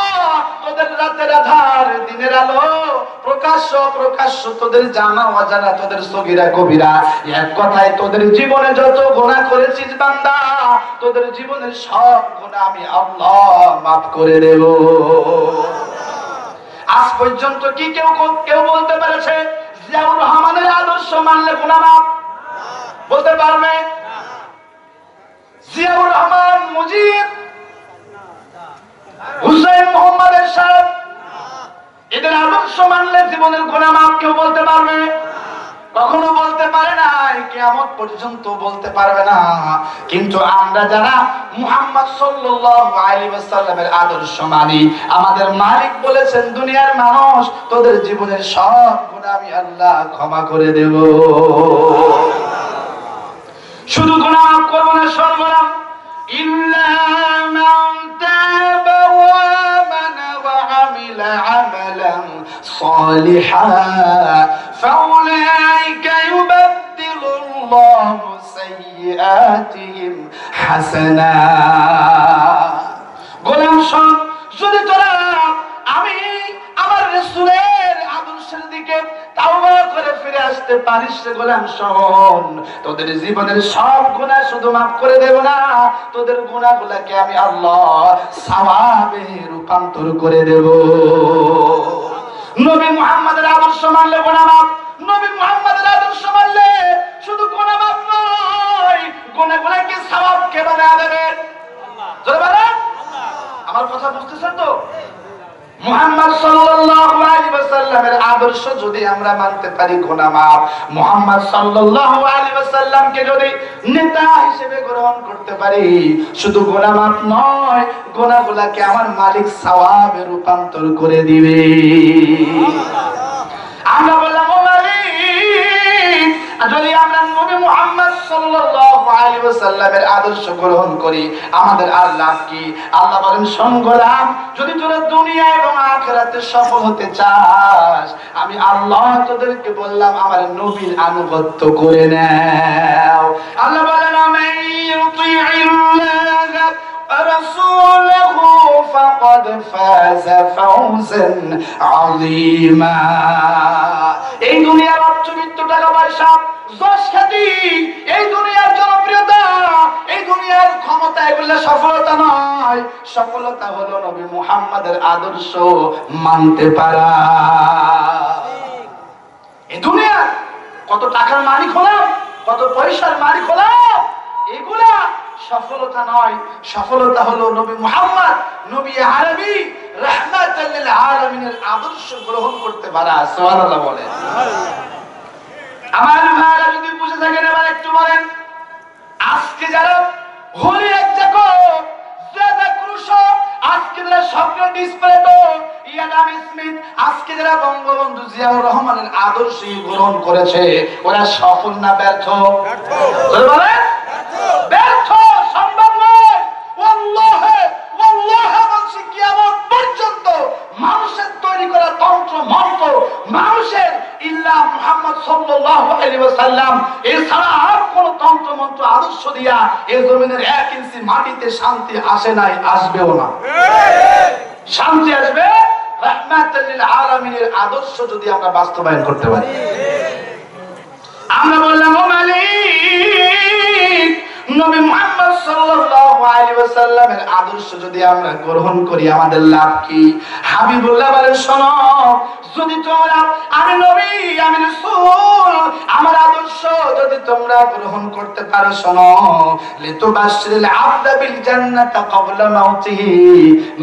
তোদের রাতের আধার দিনের আলো, প্রকাশ্য প্রকাশ্য তোদের জানা অজানা, তোদের সগীরা কবিরা, এক কথায় তোদের জীবনে যত গুনাহ করেছিস বান্দা, তোদের জীবনের সব গুনাহ আমি আল্লাহ মাফ করে দেব। আজ পর্যন্ত কি কেউ বলতে পেরেছে জিয়াউর রহমানের আদর্শ মানলে গুনাহ মাফ? বলতে পারবে? জিয়াউর রহমান, মুজিব, হুসাইন, মোহাম্মদ এরশাদ, এদের আদর্শ মানলে জীবনের গুনাহ মাফ কেউ বলতে পারবে? কখনো বলতে পারে না, কিয়ামত পর্যন্ত বলতে পারবে না। কিন্তু আমরা যারা মুহাম্মদ সাল্লাল্লাহু আলাইহি ওয়াসাল্লামের আদর্শ মানি, আমাদের মালিক বলেছেন দুনিয়ার মানুষ তোদের জীবনের সব গুনাহ আমি আল্লাহ ক্ষমা করে দেব। শুধু গুনাহ মাফ করব না, সর্বনাম ইল্লা মান তাবা ওয়া আমানা ওয়া আমিলা আমালান সালিহান ফাউলাইকা ইউবাদদিলুল্লাহু সাইয়্যাতিহিম হাসানাত। গোলাম শোন, যদি তোরা আমি আমার রাসূলের আদর্শের দিকে তাওবা করে ফিরে আসতে পারিস রে গোলাম শোন, তোদের জীবনের সব গুনাহ শুধু মাফ করে দেব না, তোদের গুনাহগুলোকে আমি আল্লাহ সওয়াবে রূপান্তর করে দেব। নবী মুহাম্মদের আদর্শ মানলে গুনাহ মাফ, নবী মুহাম্মদের আদর্শ মানলে শুধু গুনাহ মাফ নয়, গুনাহগুলোকে সওয়াব কে বানায় দেবে? জোরে বলেন, আমার কথা বুঝতেছেন তো? মুহাম্মদ সাল্লাল্লাহু আলাইহি ওয়াসাল্লামের আদর্শ যদি আমরা মানতে পারি গুনাহ মাফ, মুহাম্মদ সাল্লাল্লাহু আলাইহি ওয়াসাল্লামকে যদি নেতা হিসেবে গ্রহণ করতে পারি, শুধু গুনাহ মাফ নয়, গুনাহগুলোকে আমার মালিক সওয়াবে রূপান্তর করে দিবে। আমরা বললাম ও মালিক, যদি আমরা নবী মুহাম্মদ সাল্লাল্লাহু আলাইহি ওয়াসাল্লামের আদর্শ গ্রহণ করি আমাদের আর লাভ কি? আল্লাহ বলেন শোন গোলাম, যদি তোরা দুনিয়া এবং আখিরাতে সফল হতে চাস, আমি আল্লাহ তোদেরকে বললাম আমার নবীর আনুগত্য করে নাও। আল্লাহ বলেন আমান ইউতিইল্লাহ রাসূলুহু ফাকাদ ফাযা ফাওজান আযীমা। এই দুনিয়ার অর্থবিত্ত, টাকা পয়সা, যশ খ্যাতি, এই দুনিয়ার জনপ্রিয়তা, এই দুনিয়ার ক্ষমতা, এগুলো সফলতা নয়। সফলতা হলো নবী মুহাম্মদের আদর্শ মানতে পারা। এই দুনিয়া কত টাকার মালিক হলাম, কত পয়সার মালিক হলাম, এগুলা সফলতা নয়। সফলতা হলো নবী মুহাম্মদ, নবী আরবি, রাহমাতাল লিল আলামিনের আদর্শ গ্রহণ করতে পারা। সুবহানাল্লাহ বলেন। আমার ভাইরা যদি বুঝে থাকেন এবার একটু বলেন, আজকে যারা হোলি একজাকো জেদা ক্রুশো, আজকে যারা স্বপ্নের ডিসপ্লেটো ইয়াদাম স্মিথ, আজকে যারা বঙ্গবন্ধু জিয়াউর রহমানের আদর্শ গ্রহণ করেছে, ওরা সফল না ব্যর্থ? বলেন ব্যর্থ, সম্ভব নয়। ওয়াল্লাহি ওয়াল্লাহি বলছি, কিয়ামত পর্যন্ত মানুষের তৈরি করা তন্ত্র মন্ত্র, মানুষের ইল্লা মুহাম্মদ সাল্লাল্লাহু আলাইহি ওয়াসাল্লাম এছাড়া আর কোন তন্ত্র মন্ত্র আদর্শ দিয়া এই জমিনের 1 ইঞ্চি মাটিতে শান্তি আসে নাই, আসবেও না। শান্তি আসবে রাহমাতুল লিল আলামিনের আদর্শ যদি আমরা বাস্তবায়ন করতে পারি। আমরা বললাম ও মালিক, নবী মুহাম্মদ সাল্লাল্লাহু আলাইহি ওয়াসাল্লামের আদর্শ যদি আমরা গ্রহণ করি আমাদের লাভ কি? হাবিবুল্লাহ বলেন শোনো, যদি তোমরা আমি নবী, আমি রাসূল, আমার আদর্শ যদি তোমরা গ্রহণ করতে পারো, শোনো, লিতুবাশশিরিল আবদা বিল জান্নাতি ক্বাবলা মাউতিহি,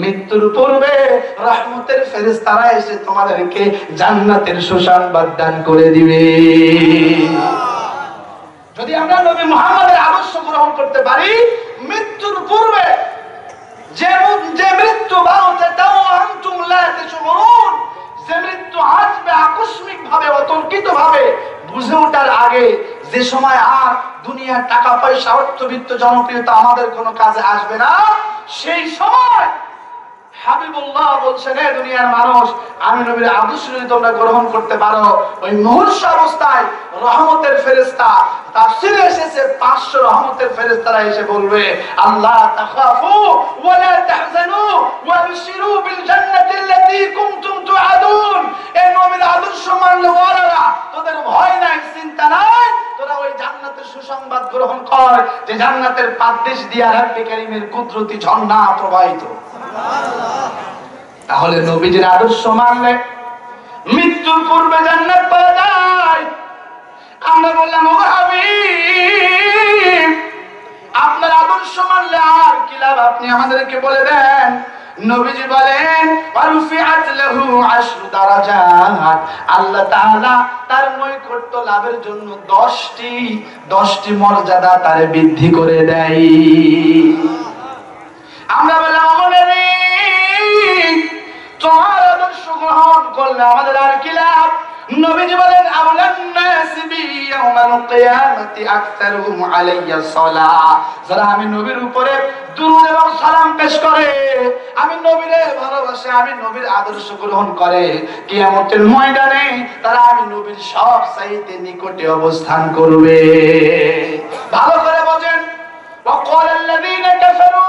মৃত্যুর পূর্বে রহমতের ফেরেশতারা এসে তোমাদেরকে জান্নাতের সুসংবাদ দান করে দিবে। যদি আমরা নবী মুহাম্মদের আদর্শ গ্রহণ করতে পারি, মৃত্যুর পূর্বে যে মৃত্যু বাউতে তাও আনতুম লা তাশউরুন, যে মৃত্যু আসবে আকস্মিক ভাবে, অতর্কিত ভাবে, বুঝে ওঠার আগে, যে সময় আর দুনিয়ার টাকা পয়সা অর্থবিত্ত জনপ্রিয়তা আমাদের কোনো কাজে আসবে না, সেই সময় হাবিবুল্লাহ বলছেন, হে দুনিয়ার মানুষ, আমি নবীর আদর্শ যদি তোমরা গ্রহণ করতে পারো, ওই মুহূর্ত অবস্থায় রহমতের ফেরেশতা, তাফসীরে এসেছে 500 রহমতের ফেরেশতারা এসে বলবে, আল্লাহ তাখাফু ওয়া লা তাহজানু ওয়া বিশিরু বিল জান্নাতি আল্লাতী কুনতুম তুআদুন। এই নবীর আদর্শ মানলে ওয়ালারা, তোদের ভয় নাই, চিন্তা নাই, তোরা ওই জান্নাতের সুসংবাদ গ্রহণ কর, যে জান্নাতের পাদদেশ দিয়ে রাব্বি কারীমের কুদরতি ঝর্ণা প্রবাহিত। তাহলে নবীজির আদর্শ মানলে মৃত্যুর পূর্বে জান্নাত পাওয়া যায়। আমরা বললাম, ও হাবিব, আপনার আদর্শ মানলে আর কি লাভ, আপনি আমাদেরকে বলে দেন। নবীজি বলেন, ওয়ারফিআত লাহু 10 দারাজাত, আল্লাহ তাআলা তার নৈকট্য লাভের জন্য 10টি মর্যাদা তারে বৃদ্ধি করে দেয়। আমরা বললাম, তোমার আদর্শ গ্রহণ করলে আমাদের আর কি লাভ? নবীজি বলেন, আওলান নাস বি ইয়াউমাল কিয়ামাতি আকসারুহুম আলাইয়া সালাহ। যারা আমি নবীর উপরে দুরূদ এবং সালাম পেশ করে, আমি নবীরে ভালোবাসে, আমি নবীর আদর্শ গ্রহণ করে, কিয়ামতের ময়দানে তারা আমি নবীর সব চাইতে নিকটে অবস্থান করবে। ভালো করে বোঝেন। وقال الذين كفروا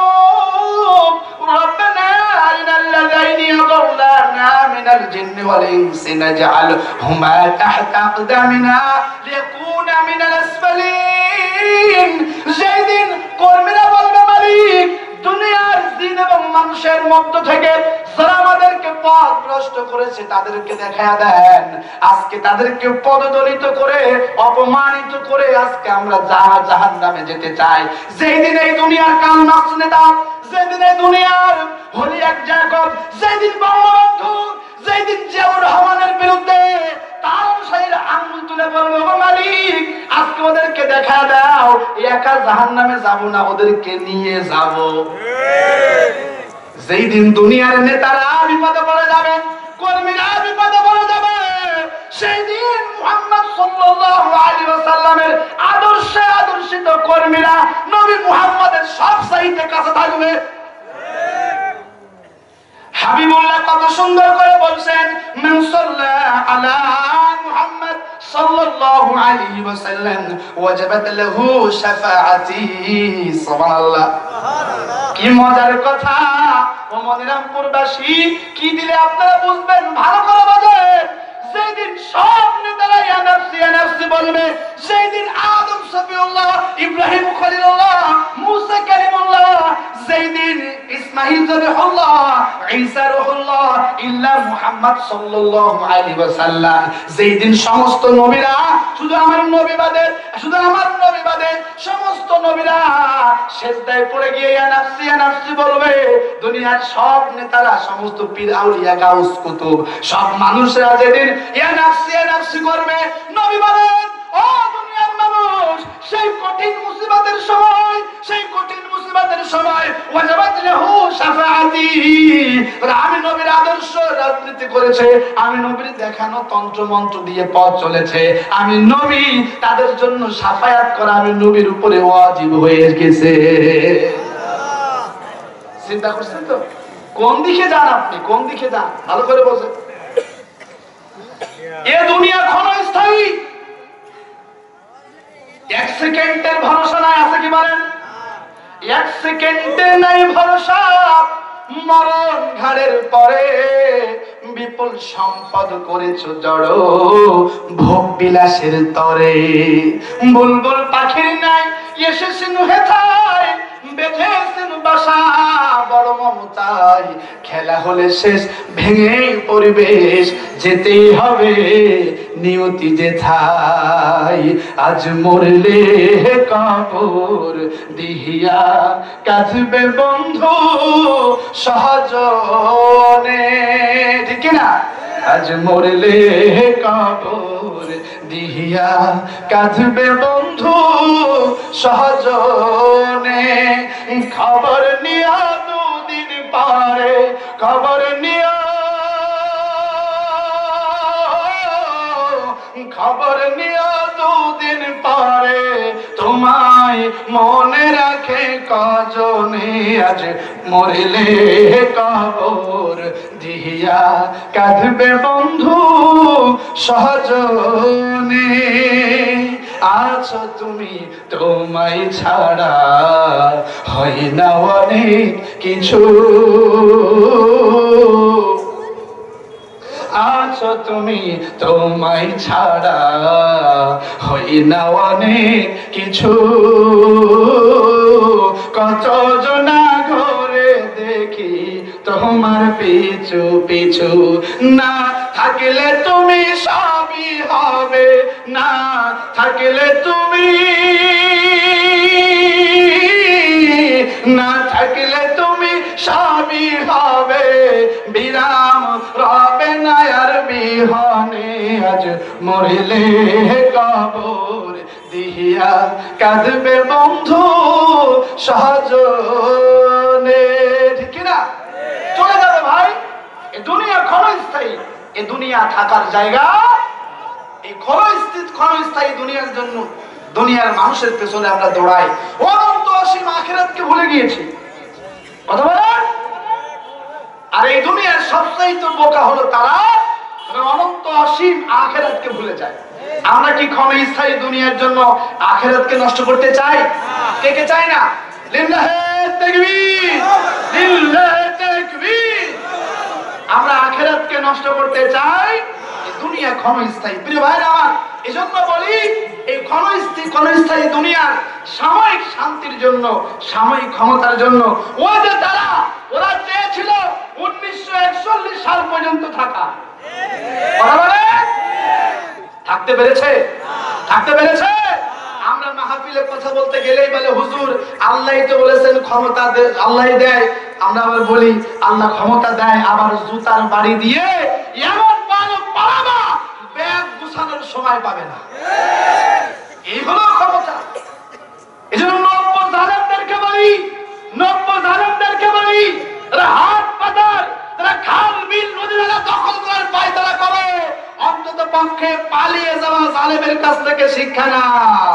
ربنا أرنا الذين أضلانا من الجن والإنس نجعلهما تحت أقدامنا ليكونا من الأسفلين। যেদিন কর্মীরা বলবে, মালিক, দুনিয়ার জিন এবং মানুষের মধ্য থেকে যারা আমাদেরকে পথ ভ্রষ্ট করেছে তাদেরকে দেখায়া দেন, আজকে তাদেরকে পদদলিত করে অপমানিত করে আজকে আমরা জাহান্নামে যেতে চাই। যেই দিন এই দুনিয়ার কালমাস নেতা, যেদিন এই দুনিয়ার হলি এক জায়গা, যেদিন বঙ্গবন্ধু, যেদিন জিয়াউর রহমানের বিরুদ্ধে তার অনুসারীরা আঙ্গুল তুলে বলবে, ও মালিক, আজকে ওদেরকে দেখা দাও, একা জাহান্নামে যাব না, ওদেরকে নিয়ে যাব। যেই দিন দুনিয়ার নেতারা বিপদে পড়ে যাবে, কর্মীরা বিপদে পড়ে যাবে, সেই দিন মুহাম্মদ সাল্লাল্লাহু আলাইহি ওয়াসাল্লামের আদর্শে আদর্শিত কর্মীরা নবী মুহাম্মদের সব চাইতে কাছে থাকবে। হাবিবুল্লাহ কত সুন্দর করে বলছেন, মান সাল্লা আলা মুহাম্মদ সাল্লাল্লাহু আলাইহি ওয়াসাল্লাম ওয়াজাবাত লাহু শাফাআতি। সুবহানাল্লাহ, কি মজার কথা। ও মদিনাপুরবাসী, কি দিলে আপনারা বুঝবেন, ভালো করে বোঝেন। যেদিন সব নেতারা ইয়া নাফসি ইয়া নাফসি বলবে, যেদিন আদম সফিউল্লাহ, ইব্রাহিম খলিলুল্লাহ, মুসা কালিমুল্লাহ, যেদিন ইসমাঈল জবিহুল্লাহ, ঈসা রূহুল্লাহ, ইল্লা মুহাম্মদ সাল্লাল্লাহু আলাইহি ওয়াসাল্লাম, যেদিন সমস্ত নবীরা, শুধু আমার নবী বাদে সমস্ত নবীরা সিজদায় পড়ে গিয়ে ইয়া নাফসি বলবে, দুনিয়ার সব নেতারা, সমস্ত পীর আউলিয়া গাউস কুতুব, সব মানুষরা যেদিন ইয়া নাফসি করবে, নবী বলেন, ও দুনিয়ার মানুষ, সেই কঠিন মুসিবতের সময় ওয়াজাবাত লাহু শাফাআতি, আমি নবীর আদর্শ রাজনীতি করেছে, আমি নবীর দেখানো তন্ত্র মন্ত্র দিয়ে পথ চলেছে, আমি নবী, তাদের জন্য শাফায়াত করা আমি নবীর উপরে ওয়াজিব হয়ে গেছে। চিন্তা করছেন তো কোন দিকে যান আপনি, কোন দিকে যান, ভালো করে বোঝেন। এ দুনিয়া ক্ষণস্থায়ী, এক সেকেন্ডের ভরসা নাই, আছে কি বলেন? এক সেকেন্ডের নাই ভরসা, মরণ ঘাড়ের পরে, বিপুল সম্পদ করেছ জড় ভোগ বিলাসের তরে, বুলবুল পাখির নাই এসেছেন হেথায়, বেঁধেছেন বাসা বড় মমতায়, খেলা হলে শেষ ভেঙে পরিবেশ, যেতেই হবে নিয়তি যেথায়, আজ মরলে কবর দিহিয়া কাঁদবে বন্ধু সহজনে, ঠিক না? আজ মরলে কবর দিহিয়া কাঁদবে বন্ধু সহজনে, খবর নিয়া দুদিন পরে, খবর নিয়া খবর নিও দুদিন পরে তোমায় মনে রাখে কজনে আজ মরিলে কবর দিয়া কাঁদবে বন্ধু সজনে আছো তুমি তোমায় ছাড়া হয় না অনেক কিছু আছো তুমি তোমায় ছাড়া হয় না অনেক কিছু কত জনা ঘরে দেখি তোমার পিছু পিছু না থাকলে তুমি সবই হবে না থাকলে তুমি না থাকলে তুমি সবই হবে বিরাম রবে না আর বিহনে আজ মরিলে কবর দিয়া কাঁদবে বন্ধু সজনে ঠিক না চলে যাবে ভাই এই দুনিয়া ক্ষণস্থায়ী এই দুনিয়া থাকার জায়গা এই ক্ষণস্থায়ী দুনিয়ার জন্য দুনিয়ার মানুষের পেছনে আমরা দৌড়াই অনন্ত অসীম আখিরাতকে ভুলে গিয়েছি কথা বলেন আর এই দুনিয়ার সবচেয়ে বোকা হলো তারা অনন্ত অসীম আখিরাতকে ভুলে যায় আমরা কি ক্ষণস্থায়ী দুনিয়ার জন্য আখিরাতকে নষ্ট করতে চাই কে কে চায় না লিল্লাহে তাকবীর লিল্লাহে তাকবীর আমরা আখিরাতকে নষ্ট করতে চাই এই দুনিয়া ক্ষণস্থায়ী প্রিয় ভাইরা আমার এজন্য বলি এই ক্ষণস্থায়ী দুনিয়ার সাময়িক শান্তির জন্য সাময়িক ক্ষমতার জন্য ওই যে ওরা চেয়েছিল 1941 সাল পর্যন্ত থাকা থাকতে পেরেছে আমরা মাহফিলে কথা বলতে গেলেই বলে হুজুর আল্লাহই তো বলেছেন ক্ষমতা আল্লাহই দেয় আমরা আবার বলি আল্লাহ ক্ষমতা দেয় আবার জুতার বাড়ি দিয়ে এমন পালাবা ব্যাগ গুছানোর সময় পাবে না এই হলো ক্ষমতা এজন্য নব্য জালেমদেরকে বলি তারা হাত পাতার তারা খাল বিল নদী নালা দখল করার পায়তারা করে অন্তত পক্ষে পালিয়ে যাওয়া জালেমের কাছ থেকে শিক্ষা নাও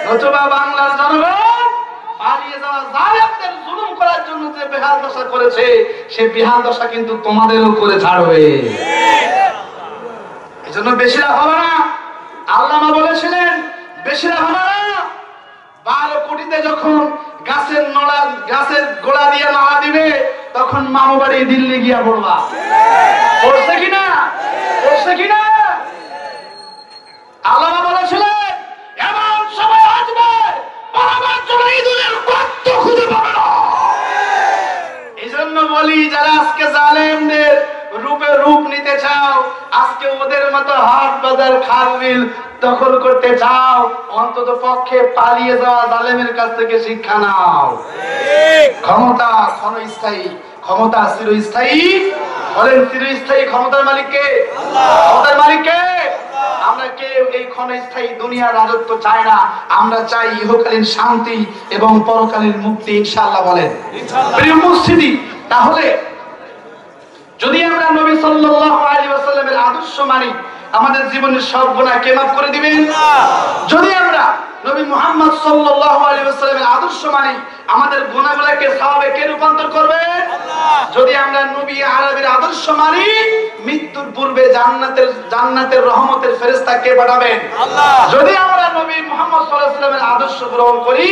নতুবা বাংলার জনগণ পালিয়ে যাওয়া জালেমদের জুলুম করার জন্য যে বেহাল দশা করেছে সে বেহাল দশা কিন্তু তোমাদেরও করে ছাড়বে এজন্য বেশিরা হবে না আল্লামা বলেছিলেন বেশিরা হবে না 12 কোটিতে যখন গাছের গোড়া দিয়ে নাড়া দিবে তখন মামু বাড়ি দিল্লি গিয়া পড়বা পড়ছে কিনা আল্লামা বলেছিলেন এমন সময় আসবে পালাবার জন্য ইঁদুরের গর্ত খুঁজে পাবে না এজন্য বলি যারা আজকে জালেমদের রূপ নিতে চাও আজকে ওদের মতো হাট বাজার খাল বিল দখল করতে চাও অন্তত পক্ষে পালিয়ে যাওয়া জালেমের কাছ থেকে শিক্ষা নাও ক্ষমতা ক্ষণস্থায়ী ক্ষমতা চিরস্থায়ী বলেন চিরস্থায়ী ক্ষমতার মালিক কে ক্ষমতার মালিক কে আমরা কেউ এই ক্ষণস্থায়ী দুনিয়ার রাজত্ব চাই না আমরা চাই ইহকালীন শান্তি এবং পরকালীন মুক্তি ইনশাআল্লাহ বলেন প্রিয় উপস্থিতি তাহলে যদি আমরা নবী সাল্লাল্লাহু আলাইহি ওয়াসাল্লামের আদর্শ মানি আমাদের জীবনের সব গুনাহ কে মাফ করে দিবেন যদি আমরা নবী মুহাম্মদ সাল্লাল্লাহু আলাইহি ওয়াসাল্লামের আদর্শ মানি আমাদের গুনাহগুলোকে সওয়াবে কে রূপান্তর করবে আল্লাহ যদি আমরা নবী আরবীর আদর্শ মানি মৃত্যুর পূর্বে জান্নাতের রহমতের ফেরেশতা কে পাঠাবেন আল্লাহ যদি আমরা নবী মুহাম্মদ সাল্লাল্লাহু আলাইহি ওয়াসাল্লামের আদর্শ গ্রহণ করি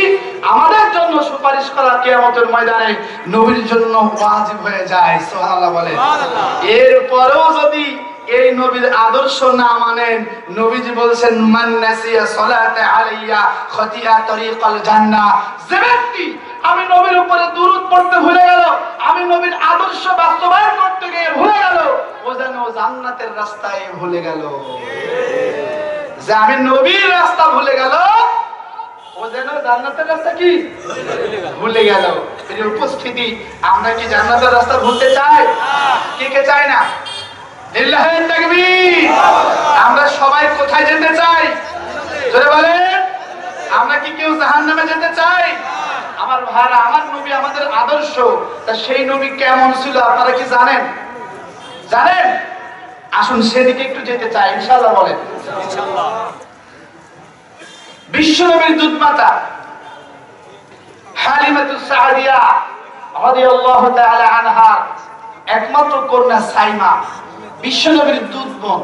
আমাদের জন্য সুপারিশ করা কিয়ামতের ময়দানে নবীর জন্য ওয়াজিব হয়ে যায় সুবহানাল্লাহ বলেন সুবহানাল্লাহ এরপরেও যদি এই নবীর আদর্শ না মানেন নবীজি বলেছেন মান নাসিয়া সালাতে আলাইয়া খতিয়া তরিকাল জান্নাহ যে ব্যক্তি আমি নবীর উপরে দুরূদ পড়তে ভুলে গেল আমি নবীর আদর্শ বাস্তবায়ন করতে গিয়ে ভুলে গেল ও যেন জান্নাতের রাস্তায় ভুলে গেল যে আমি নবীর রাস্তা ভুলে গেল ও যেন জান্নাতের রাস্তা কি ভুলে গেল এই উপস্থিতি আমরা কি জান্নাতের রাস্তা ভুলতে চাই কে কে চায় না লিল্লাহে তাকবীর আমরা সবাই কোথায় যেতে চাই জোরে বলেন আমরা কি কেউ জাহান্নামে যেতে চাই আমার ভাইরা আমার নবী আমাদের আদর্শ তা সেই নবী কেমন ছিল আপনারা কি জানেন আসুন সেদিকে একটু যেতে চাই, ইনশাআল্লাহ বলেন। বিশ্বনবীর দুধ মাতা হালিমাতুস সাদিয়া রাদিয়াল্লাহু তাআলা আনহা একমাত্র কন্যা সাইমা, বিশ্বনবীর দুধ বোন।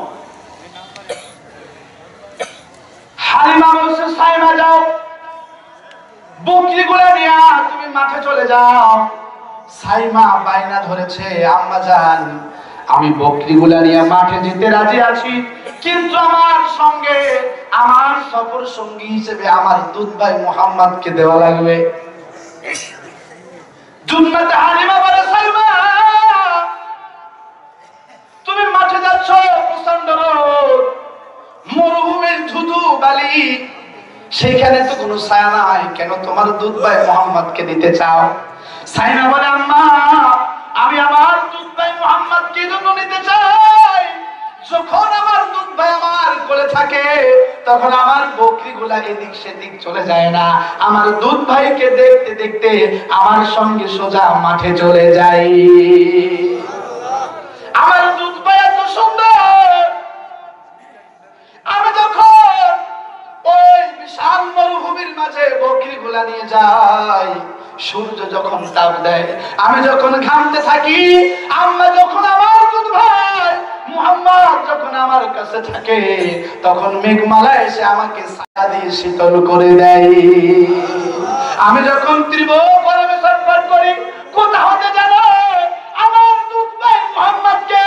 হালিমা বলছে, সাইমা যাও, বকরিগুলো নিয়ে তুমি মাঠে চলে যাও। সাইমা বাইনা ধরেছে, আম্মা জান আমি বকরিগুলা নিয়ে মাঠে যেতে রাজি আছি, কিন্তু আমার সঙ্গে আমার সফর সঙ্গী হিসেবে আমার দুধ ভাই মুহাম্মদকে দেওয়া লাগবে। দুধমাতা হালিমা বলে, সাইমা তুমি মাঠে যাচ্ছ, প্রচন্ড রোদ, মরুভূমির ধুধু বালি, সেখানে তো কোনো ছায়া নাই, কেন তোমার দুধ ভাই মুহাম্মদকে দিতে চাও? সাইমা বলে, আম্মা আমি আমার দুধ ভাই মুহাম্মদকে জন্য নিতে চাই। যখন আমার দুধ ভাই আমার কোলে থাকে তখন আমার বকরিগুলা এদিক সেদিক চলে যায় না, আমার দুধ ভাইকে দেখতে দেখতে আমার সঙ্গে সোজা মাঠে চলে যায়। আমার দুধ ভাই এত সুন্দর, আমি যখন ওই বিশাল মরুভূমির মাঝে বকরিগুলা নিয়ে যাই, সূর্য যখন তাপ দেয়, আমি যখন ঘামতে থাকি, আম্মা যখন আমার দুধ ভাই মুহাম্মদ যখন আমার কাছে থাকে, তখন মেঘমালা এসে আমাকে ছায়া দিয়ে শীতল করে দেয়। আমি যখন তীব্র গরমে ছটফট করি, কোথা হতে জানো আমার দুধ ভাই মুহাম্মদকে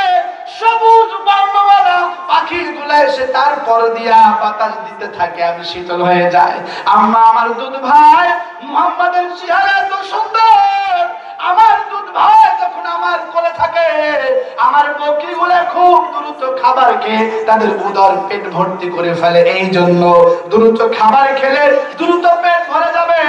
সবুজ বর্ণমালা পাখিগুলা এসে তারপর দিয়া বাতাস দিতে থাকে, আমি শীতল হয়ে যাই। আম্মা আমার দুধ ভাই মুহাম্মদের চেহারা এত সুন্দর, আমার দুধ ভাই যখন আমার কোলে থাকে, আমার বকরিগুলা খুব দ্রুত খাবার খেয়ে তাদের উদর পেট ভর্তি করে ফেলে। এই জন্য দ্রুত খাবার খেলে দ্রুত পেট ভরে যাবে,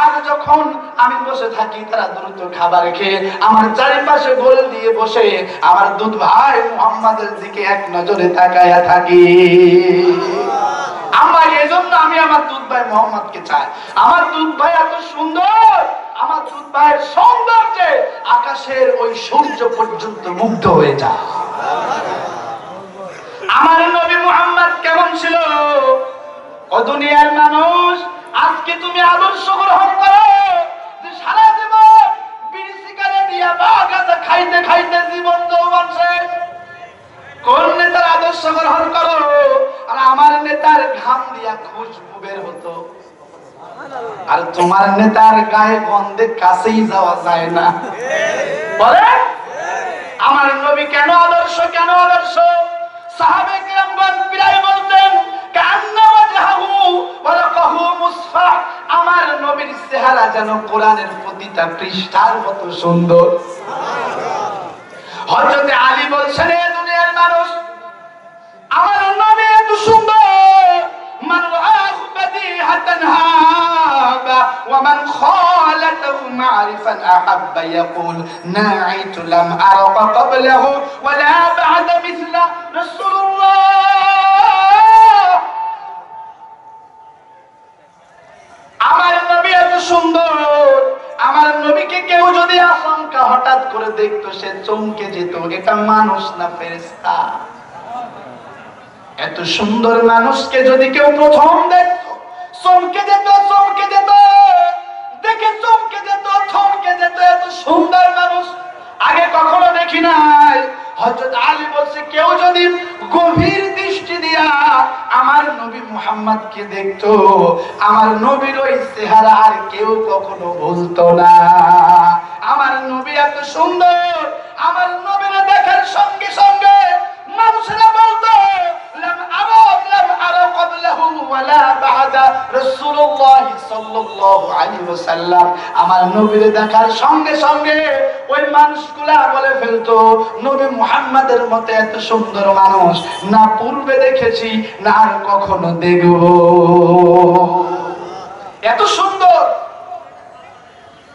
আর যখন আমি বসে থাকি তারা দ্রুত খাবার খেয়ে আমার চারিপাশে গোল দিয়ে বসে আমার দুধ ভাই মুহাম্মদের দিকে এক নজরে তাকায়া থাকি। আমার এই জন্য আমি আমার দুধ ভাই মুহাম্মদকে চাই। আমার দুধ ভাই এত সুন্দর, আমার দুধ ভাইয়ের সৌন্দর্যে আকাশের ওই সূর্য পর্যন্ত মুগ্ধ হয়ে যায়। আমার নবী মুহাম্মদ কেমন ছিল? ও দুনিয়ার মানুষ, আজকে তুমি আদর্শ গ্রহণ করো যে সারা জীবন বিড়ি সিগারেট দিয়া বাগাতে খাইতে খাইতে জীবন যৌবন শেষ। কোন নেতার আদর্শ গ্রহণ করো? আর আমার নেতার ঘাম দিয়া খুশবু বের হতো, আর তোমার নেতার গায়ে গন্ধে কাছেই যাওয়া যায় না। বলে আমার নবী কেন আদর্শ, কেন আদর্শ? সাহাবে কিরামগণ প্রায় বলতেন কান্না ওয়াজহু ওয়ারাকাহু মুসফা, আমার নবীর চেহারা যেন কোরআনের প্রতিটা পৃষ্ঠার মতো সুন্দর। হযরত আলী বলছেন, এ দুনিয়ার মানুষ, আমার নবী এত সুন্দর, মান রাআহু বাদিহাতান হাবা ওয়া মান খালাতাহু মা'রিফান আহাব্বা ইয়াকুল না'ইতু লাম আরা ক্বাবলাহু ওয়া লা বা'দা মিছলা রাসূলুল্লাহ। আমার নবী এত সুন্দর, আমার নবীকে কেউ যদি আচমকা হঠাৎ করে দেখতো সে চমকে যেত, এটা মানুষ না ফেরেশতা। এত সুন্দর মানুষকে যদি কেউ প্রথম দেখতো চমকে যেত, চমকে যেত, দেখে চমকে যেত, থমকে যেত। এত সুন্দর মানুষ আগে কখনো দেখি নাই। হযরত আলী বলছে, কেউ যদি গভীর দৃষ্টি দিয়া আমার নবী মুহাম্মদকে দেখতো, আমার নবীর ওই চেহারা আর কেউ কখনো ভুলতো না। আমার নবী এত সুন্দর, আমার নবীর দেখার সঙ্গে সঙ্গে মানুষেরা বলতো লাম আরা ক্বাবলাহু ওয়া লা বা'দা রাসূলুল্লাহ সাল্লাল্লাহু আলাইহি ওয়াসাল্লাম। আমার নবীর দেখার সঙ্গে সঙ্গে ওই মানুষগুলা বলে ফেলতো, নবী মুহাম্মদের মতো এত সুন্দর মানুষ না পূর্বে দেখেছি, না আর কখনো দেখব। এত সুন্দর,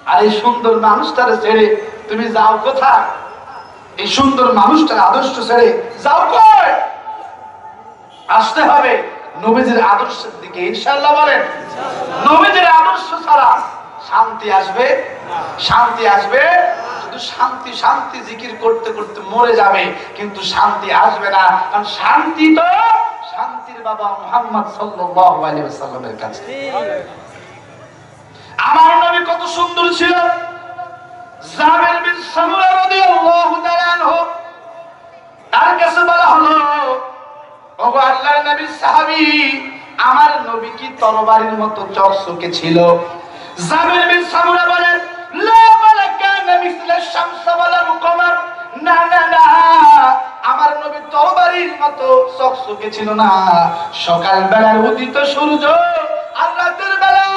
আর এই সুন্দর মানুষটারে ছেড়ে তুমি যাও কোথায়? এই সুন্দর মানুষটার আদর্শ ছেড়ে যাও কই? আসতে হবে নবীজির আদর্শের দিকে, ইনশাআল্লাহ বলেন। নবীজির আদর্শ ছাড়া শান্তি আসবে? শান্তি আসবে? শুধু শান্তি শান্তি জিকির করতে করতে মরে যাবে, কিন্তু শান্তি আসবে না, কারণ শান্তি তো শান্তির বাবা মুহাম্মদ সাল্লাল্লাহু আলাইহি ওয়াসাল্লামের কাছে। আমার নবী কত সুন্দর ছিল। জাবের বিন সামুরা রাদিয়াল্লাহু তাআলা আনহু, তার কাছে বলা হলো, ওগো আল্লাহর নবীর সাহাবী, আমার নবী কি তরবারির মতো চকচকে ছিল? জাবের বিন সামুরা বলেন, লা মালাকানা মিসলা শামস ওয়ালা কমার, না না না, আমার নবী তরবারির মতো চকচকে ছিল না। সকাল বেলার উদিত সূর্য আর রাতের বেলা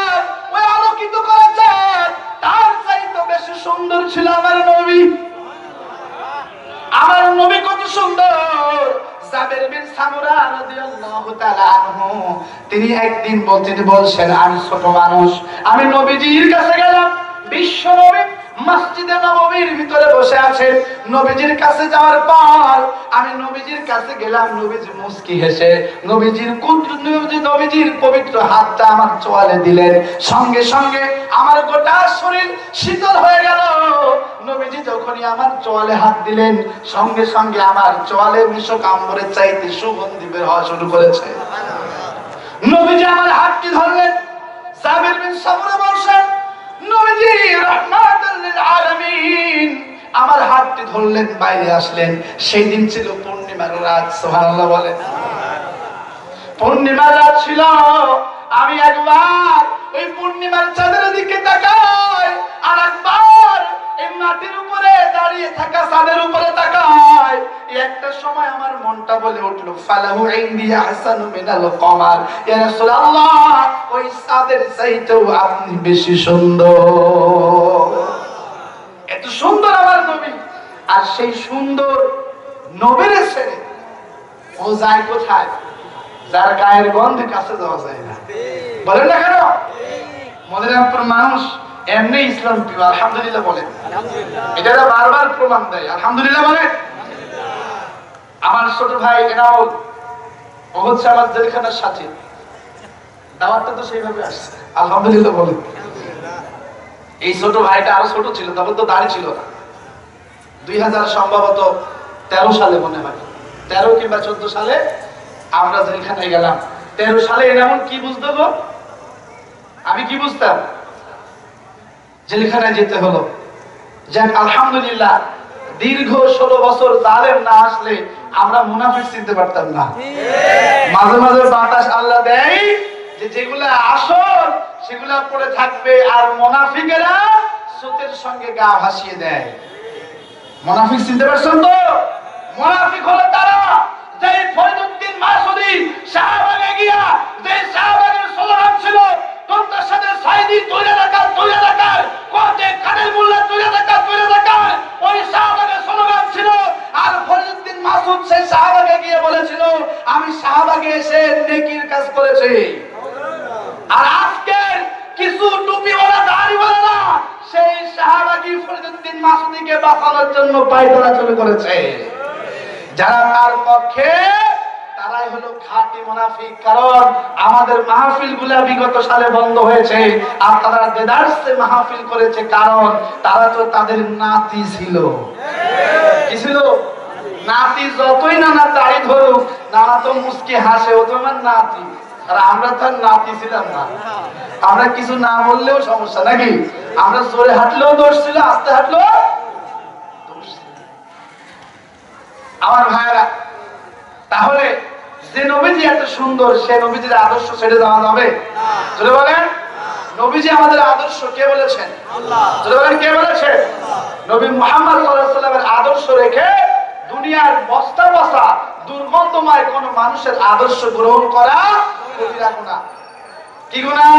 ওই আলোকিত করেছে, তার চাইতে বেশি সুন্দর ছিল আমার নবী। আমার নবী কত সুন্দর। জাবের বিন সামুরা রাদিয়াল্লাহু তাআলা আনহু, তিনি একদিন বলছেন, আমি ছোট মানুষ, আমি নবীজির কাছে গেলাম। বিশ্ব নবী মসজিদে নববীর ভিতরে বসে আছেন। নবীজির কাছে যাওয়ার পর আমি নবীজির কাছে গেলাম। নবীজি মুস্কি হেসে নবীজির পবিত্র হাতটা আমার চোয়ালে দিলেন। সঙ্গে সঙ্গে আমার গোটা শরীর শীতল হয়ে গেল। নবীজি যখনই আমার চোয়ালে হাত দিলেন, সঙ্গে সঙ্গে আমার চোয়ালে মিশক আম্বরের চাইতে সুগন্ধি বের হওয়া শুরু করেছে। নবীজি আমার হাতটি ধরলেন। জাবের বিন সামুরা বলছেন, নবীজি রাহমাতুল লিল আলামিন আমার হাতটি ধরলেন, বাইরে আসলেন। সেই দিন ছিল পূর্ণিমার রাত। সুবহানাল্লাহ বলেন। পূর্ণিমার রাত ছিল। আমি একবার ওই পূর্ণিমার চাঁদের দিকে তাকাই, আর একবার এই মাটির উপরে দাঁড়িয়ে থাকা চাঁদের উপরে তাকাই। একটা সময় আমার মনটা বলে উঠলো, ফালাহু ইনদি আহসানু মিনাল কমার, ইয়া রাসূলুল্লাহ, ওই চাঁদের চাইতেও আপনি বেশি সুন্দর। এত সুন্দর আমার নবী, আর সেই সুন্দর নবীর ছেড়ে ও যায় কোথায়? যার গায়ের গন্ধে কাছে যাওয়া যায় না। বলেন না কেন? মদিনাপুর মানুষ এমনি ইসলাম প্রিয়, আলহামদুলিল্লাহ বলেন। এটা বারবার প্রমাণ দেয়, আলহামদুলিল্লাহ বলেন। আমার ছোট ভাই এনাউল, ও হচ্ছে আমার জেলখানার সাথী। দাওয়াতটা তো সেইভাবে আসছে, আলহামদুলিল্লাহ বলেন। এই ছোট ভাইটা আরো ছোট ছিল, তখন তো দাড়ি ছিল না। 2000 সম্ভবত 13 সালে মনে হয়, 13 কিংবা 14 সালে আমরা জেলখানায় গেলাম। 13 সালে এমন কি বুঝতো গো? আমি কি বুঝতাম? জেলখানায় যেতে হলো। যাক আলহামদুলিল্লাহ, দীর্ঘ 16 বছর জালেম না আসলে আমরা মুনাফিক চিনতে পারতাম না। মাঝে মাঝে বাতাস আল্লাহ দেয় যে যেগুলা আসল সেগুলা পড়ে থাকবে, আর মুনাফিকেরা সুতের সঙ্গে গা ভাসিয়ে দেয়। মুনাফিক চিনতে পারছেন তো? মুনাফিক হলো তারা যে ফরিদউদ্দিন মাসুদি শাহবাগে গিয়া যে শাহবাগের স্লোগান ছিল, তোমরা সাথে সাইদি তৈরি রাখার কোয়াতে কাদের মোল্লা তৈরি রাখার ওই শাহবাগের স্লোগান ছিল। আর ফরিদউদ্দিন মাসুদ সেই শাহবাগে গিয়ে বলেছিল, আমি শাহবাগে এসে নেকির কাজ করেছি। আর আজকের কিছু টুপিওয়ালা দাড়িওয়ালা সেই শাহবাগী ফরিদউদ্দিন মাসুদিকে বাঁচানোর জন্য পায়তারা শুরু করেছে। যারা তার পক্ষে, তারাই হলো খাঁটি মুনাফিক। কারণ আমাদের মাহফিলগুলো বিগত সালে বন্ধ হয়েছে, আর তারা দেদারসে মাহফিল করেছে, কারণ তারা তো তাদের নাতি ছিল। কি ছিল? নাতি। যতই নানা দাড়ি ধরুক, নানা তো মুস্কি হাসে, ও তো আমার নাতি। আর আমরা তো নাতি ছিলাম না। আমরা কিছু না বললেও সমস্যা নাকি? আমরা জোরে হাঁটলেও দোষ ছিল, আস্তে হাঁটলেও দোষ ছিল। আমার ভাইয়েরা, তাহলে যে নবীজি এত সুন্দর, সে নবীজির আদর্শ ছেড়ে যাওয়া যাবে? জোরে বলেন। নবীজি আমাদের আদর্শ কে বলেছেন? আল্লাহ। জোরে বলেন, কে বলেছেন? নবী মুহাম্মদ সাল্লাল্লাহু আলাইহি ওয়াসাল্লামের আদর্শ রেখে দুনিয়ার বস্তা বস্তা দুর্গন্ধময় কোন মানুষের আদর্শ গ্রহণ করা কবিরা গুনাহ। কি গুনাহ?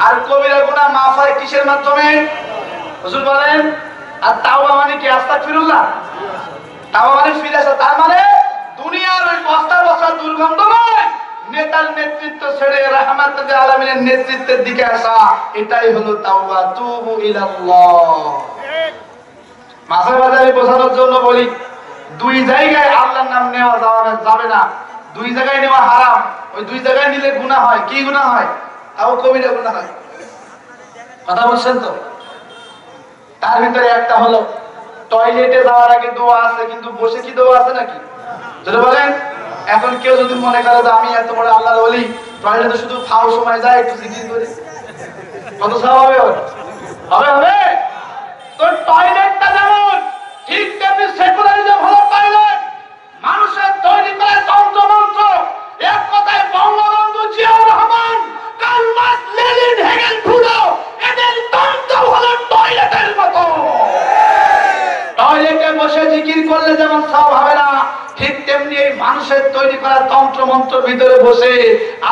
আর কবিরা গুনাহ মাফ হয় কিসের মাধ্যমে? হুজুর বলেন, আর তাওবা মানে কি? আস্তাগফিরুল্লাহ। তাওবা মানে ফিরে আসা। তার মানে দুনিয়ার ওই বস্তা বস্তা দুর্গন্ধময় নেতার নেতৃত্ব ছেড়ে রাহমাতুল আলামিনের নেতৃত্বের দিকে আসা, এটাই হলো তাওবা। তুবু ইলাল্লাহ। মাঝে মাঝে আমি বোঝানোর জন্য বলি, দুই জায়গায় আল্লাহর নাম নেওয়া যাবে না। দুই জায়গায় নেওয়া হারাম। ওই দুই জায়গায় নিলে গুনাহ হয়। কি গুনাহ হয়? তাও কবিরা গুনাহ হয়। কথা বলছেন তো? তার ভিতরে একটা হলো টয়লেটে যাওয়ার আগে দোয়া আছে, কিন্তু বসে কি দোয়া আছে নাকি? যদি বলেন, এখন কেউ যদি মনে করে যে আমি এত বড় আল্লাহর ওলি, টয়লেটে শুধু ফাও সময় যায় একটু জিকির করি, কত সওয়াব হবে? হবে হবে। তো টয়লেটটা যেমন, ঠিক তেমনি সেকুলারিজম হলো টয়লেট। মানুষের তৈরি করে তন্ত্র মন্ত্র। এক কথায় Bangabandhu Ziaur Rahman, Karl Marx, Lenin, Hegel, ফুলো, এদের তন্ত্র হলো টয়লেটের মতো। টয়লেটে বসে জিকির করলে যেমন সওয়াব হবে না, ঠিক তেমনি এই মানুষের তৈরি করা তন্ত্র মন্ত্র ভিতরে বসে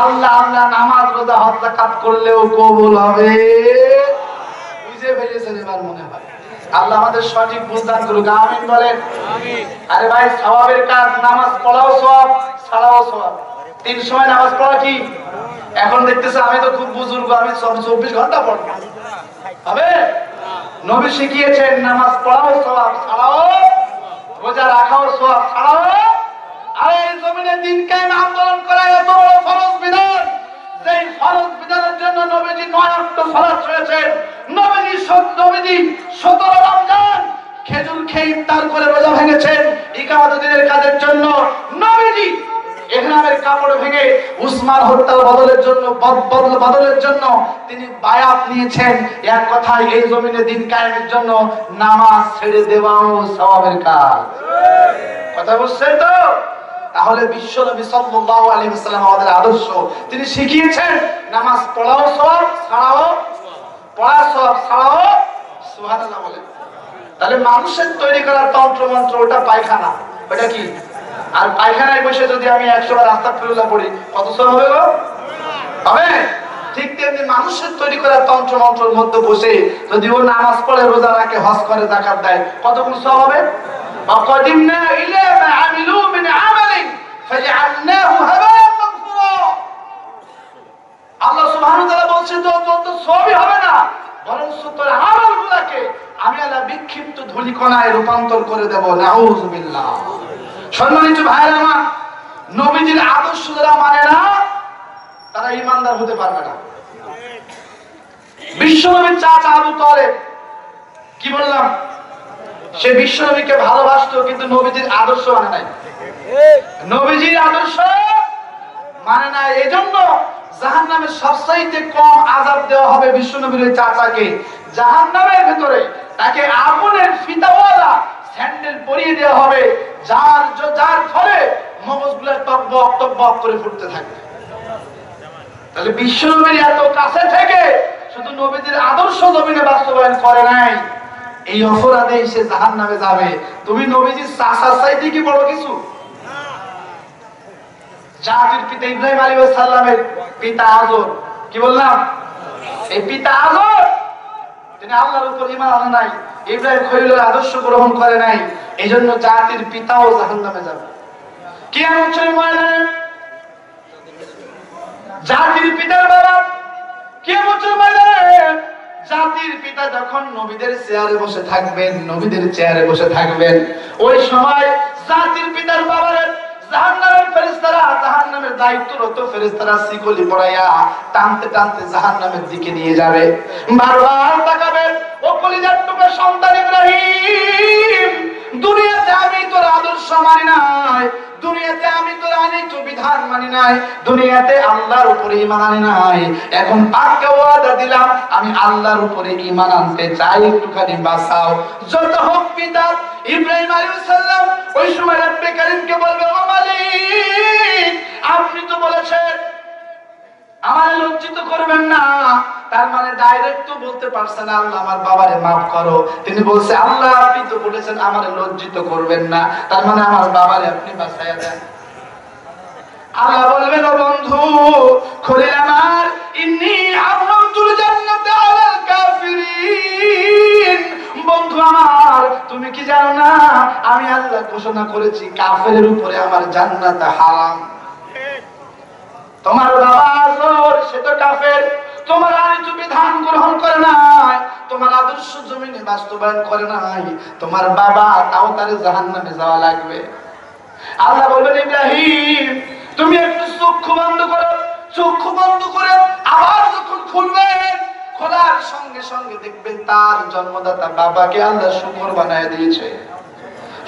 আল্লাহ আল্লাহ নামাজ রোজা হজ যাকাত করলেও কবুল হবে। বুঝে ফেলেছেন এবার মনে হয়। আল্লাহ আমাদের সঠিক বুঝদান করুক, আমিন বলেন। আরে ভাই, সওয়াবের কাজ, নামাজ পড়াও সওয়াব, ছাড়াও সওয়াব। 3 সময় নামাজ পড়া কি? এখন দেখতেছে আমি তো খুব বুজুর্গ, আমি 24 ঘন্টা পড়ব, হবে? নবী শিখিয়েছেন নামাজ পড়াও সওয়াব, ছাড়াও রোজা রাখাও সওয়াব, ছাড়াও। আর এই জমিনে দিন কায়েম আন্দোলন করা এত বড় ফরজ বিধান, যেই ফরজ বিধানের জন্য নবীজি 9 ওয়াক্ত সালাত রয়েছেন। নবীজি 17 রমজান খেজুর খেয়ে ইফতার করে রোজা ভেঙেছেন ইকামত দিনের কাজের জন্য। নবীজি ইহরামের কাপড় ভেঙে উসমান হত্যার বদলের জন্য তিনি বায়াত নিয়েছেন। এক কথায় এই জমিনে দিন কায়েমের জন্য নামাজ ছেড়ে দেওয়াও সওয়াবের কাজ। কথা বুঝছেন তো? তাহলে বিশ্বনবী সাল্লাল্লাহু আলাইহি ওয়াসাল্লাম আমাদের আদর্শ, তিনি শিখিয়েছেন নামাজ পড়াও সওয়াব, ছাড়াও পড়া সওয়াব, ছাড়াও সুবহানাল্লাহ বলেন। তাহলে মানুষের তৈরি করা তন্ত্র মন্ত্র ওটা পায়খানা, ওটা কি? আর পায়খানায় বসে যদি আমি 100 বার আস্তাগফিরুল্লাহ পড়ি, কত সওয়াব হবে গো? হবে। ঠিক তেমনি মানুষের তৈরি করা তন্ত্র মন্ত্রের মধ্যে বসে যদি ও নামাজ পড়ে, রোজা রাখে, হজ করে, যাকাত দেয়, কতগুণ সওয়াব হবে? وَقَدِمْنَا إِلَى مَا عَمِلُوا مِنْ عَمَلٍ فَجَعَلْنَاهُ هَبَاءً مَنثُورًا। আল্লাহ সুবহানাহু ওয়া তাআলা বলছেন তো সওয়াবই হবে না, বরং তোর আমলগুলোকে আমি আল্লাহ বিক্ষিপ্ত ধূলিকণায় রূপান্তর করে দেব। নাউযুবিল্লাহ। সম্মানিত ভাইরা আমার, নবীজির আদর্শ যারা মানে না তারা ঈমানদার হতে পারবে না। বিশ্বনবীর চাচা আবু তালেব, কি বললাম, সে বিশ্বনবীকে ভালোবাসতো, কিন্তু নবীজির আদর্শ মানে নাই। নবীজির আদর্শ মানে নাই, এজন্য জাহান্নামে সবচাইতে কম আযাব দেওয়া হবে বিশ্বনবীর ওই চাচাকে। জাহান্নামের ভিতরে তাকে আগুনের ফিতাওয়ালা স্যান্ডেল পরিয়ে দেওয়া হবে, যার ফলে মগজগুলো টকবক টকবক করে ফুটতে থাকবে। তাহলে বিশ্বনবীর এত কাছে থেকে শুধু নবীজির আদর্শ জমিনে বাস্তবায়ন করে নাই, এই অপরাধে সে জাহান্নামে যাবে। তুমি নবীজির চাচার চাইতে কি বড় কিছু? জাতির পিতা ইব্রাহিম আলাইহিস সালামের পিতা আজর, কি বললাম, এই পিতা আজর তিনি আল্লাহর উপর ঈমান আনে নাই, ইব্রাহিম খলিলের আদর্শ গ্রহণ করে নাই, এইজন্য জাতির পিতাও জাহান্নামে যাবে। কিয়ামতের ময়দানে জাতির পিতার বাবা, কিয়ামতের ময়দানে জাতির পিতা যখন নবীদের চেয়ারে বসে থাকবেন, নবীদের চেয়ারে বসে থাকবেন, ওই সময় জাতির পিতার বাবারে জাহান্নামের ফেরেশতারা, জাহান্নামের দায়িত্বরত ফেরেশতারা শিকলি পরাইয়া টানতে টানতে জাহান্নামের দিকে নিয়ে যাবে। বারবার তাকাবে, ও কলিজার টুকরা সন্তান ইব্রাহিম, দুনিয়াতে আমি তোর আদর্শ মানি নাই, দুনিয়াতে আমি তোর আনিত বিধান মানি নাই, দুনিয়াতে আল্লাহর উপরে ঈমান আনি নাই, এখন পাক্কা ওয়াদা দিলাম আমি আল্লাহর উপরে ঈমান আনতে চাই, একটুখানি বাঁচাও। যত হোক পিতা ইব্রাহিম আলাইহিস সালাম ওই সময় রব্বে কারীমকে বলবে, ও মালিক, আপনি তো বলেছেন আমারে লজ্জিত করবেন না, তার মানে ডাইরেক্ট তো বলতে পারছে না আল্লাহ আমার বাবারে মাফ করো। তিনি বলছে, আল্লাহ আপনি তো বলেছেন আমারে লজ্জিত করবেন না, তার মানে আমার বাবারে আপনি বাঁচাইয়া দেন। আল্লাহ বলবেন, ও বন্ধু খলিল আমার, ইন্নী হারামতুল জান্নাতা আলাল কাফিরিন, বন্ধু আমার তুমি কি জানো না আমি আল্লাহ ঘোষণা করেছি কাফেরের উপরে আমার জান্নাত হারাম। তোমার বাবা আজর সে তো কাফের, তোমার আনিত বিধান গ্রহণ করে নাই, তোমার আদর্শ জমিনে বাস্তবায়ন করে নাই, তোমার বাবা তাও তার জাহান্নামে যাওয়া লাগবে। আল্লাহ বলবেন, ইব্রাহিম তুমি একটু চক্ষু বন্ধ করো, চক্ষু বন্ধ করে আবার যখন খুলবেন, খোলার দেওয়ার সঙ্গে সঙ্গে দেখবেন তার জন্মদাতা বাবাকে আল্লাহ শুকর বানায় দিয়েছে।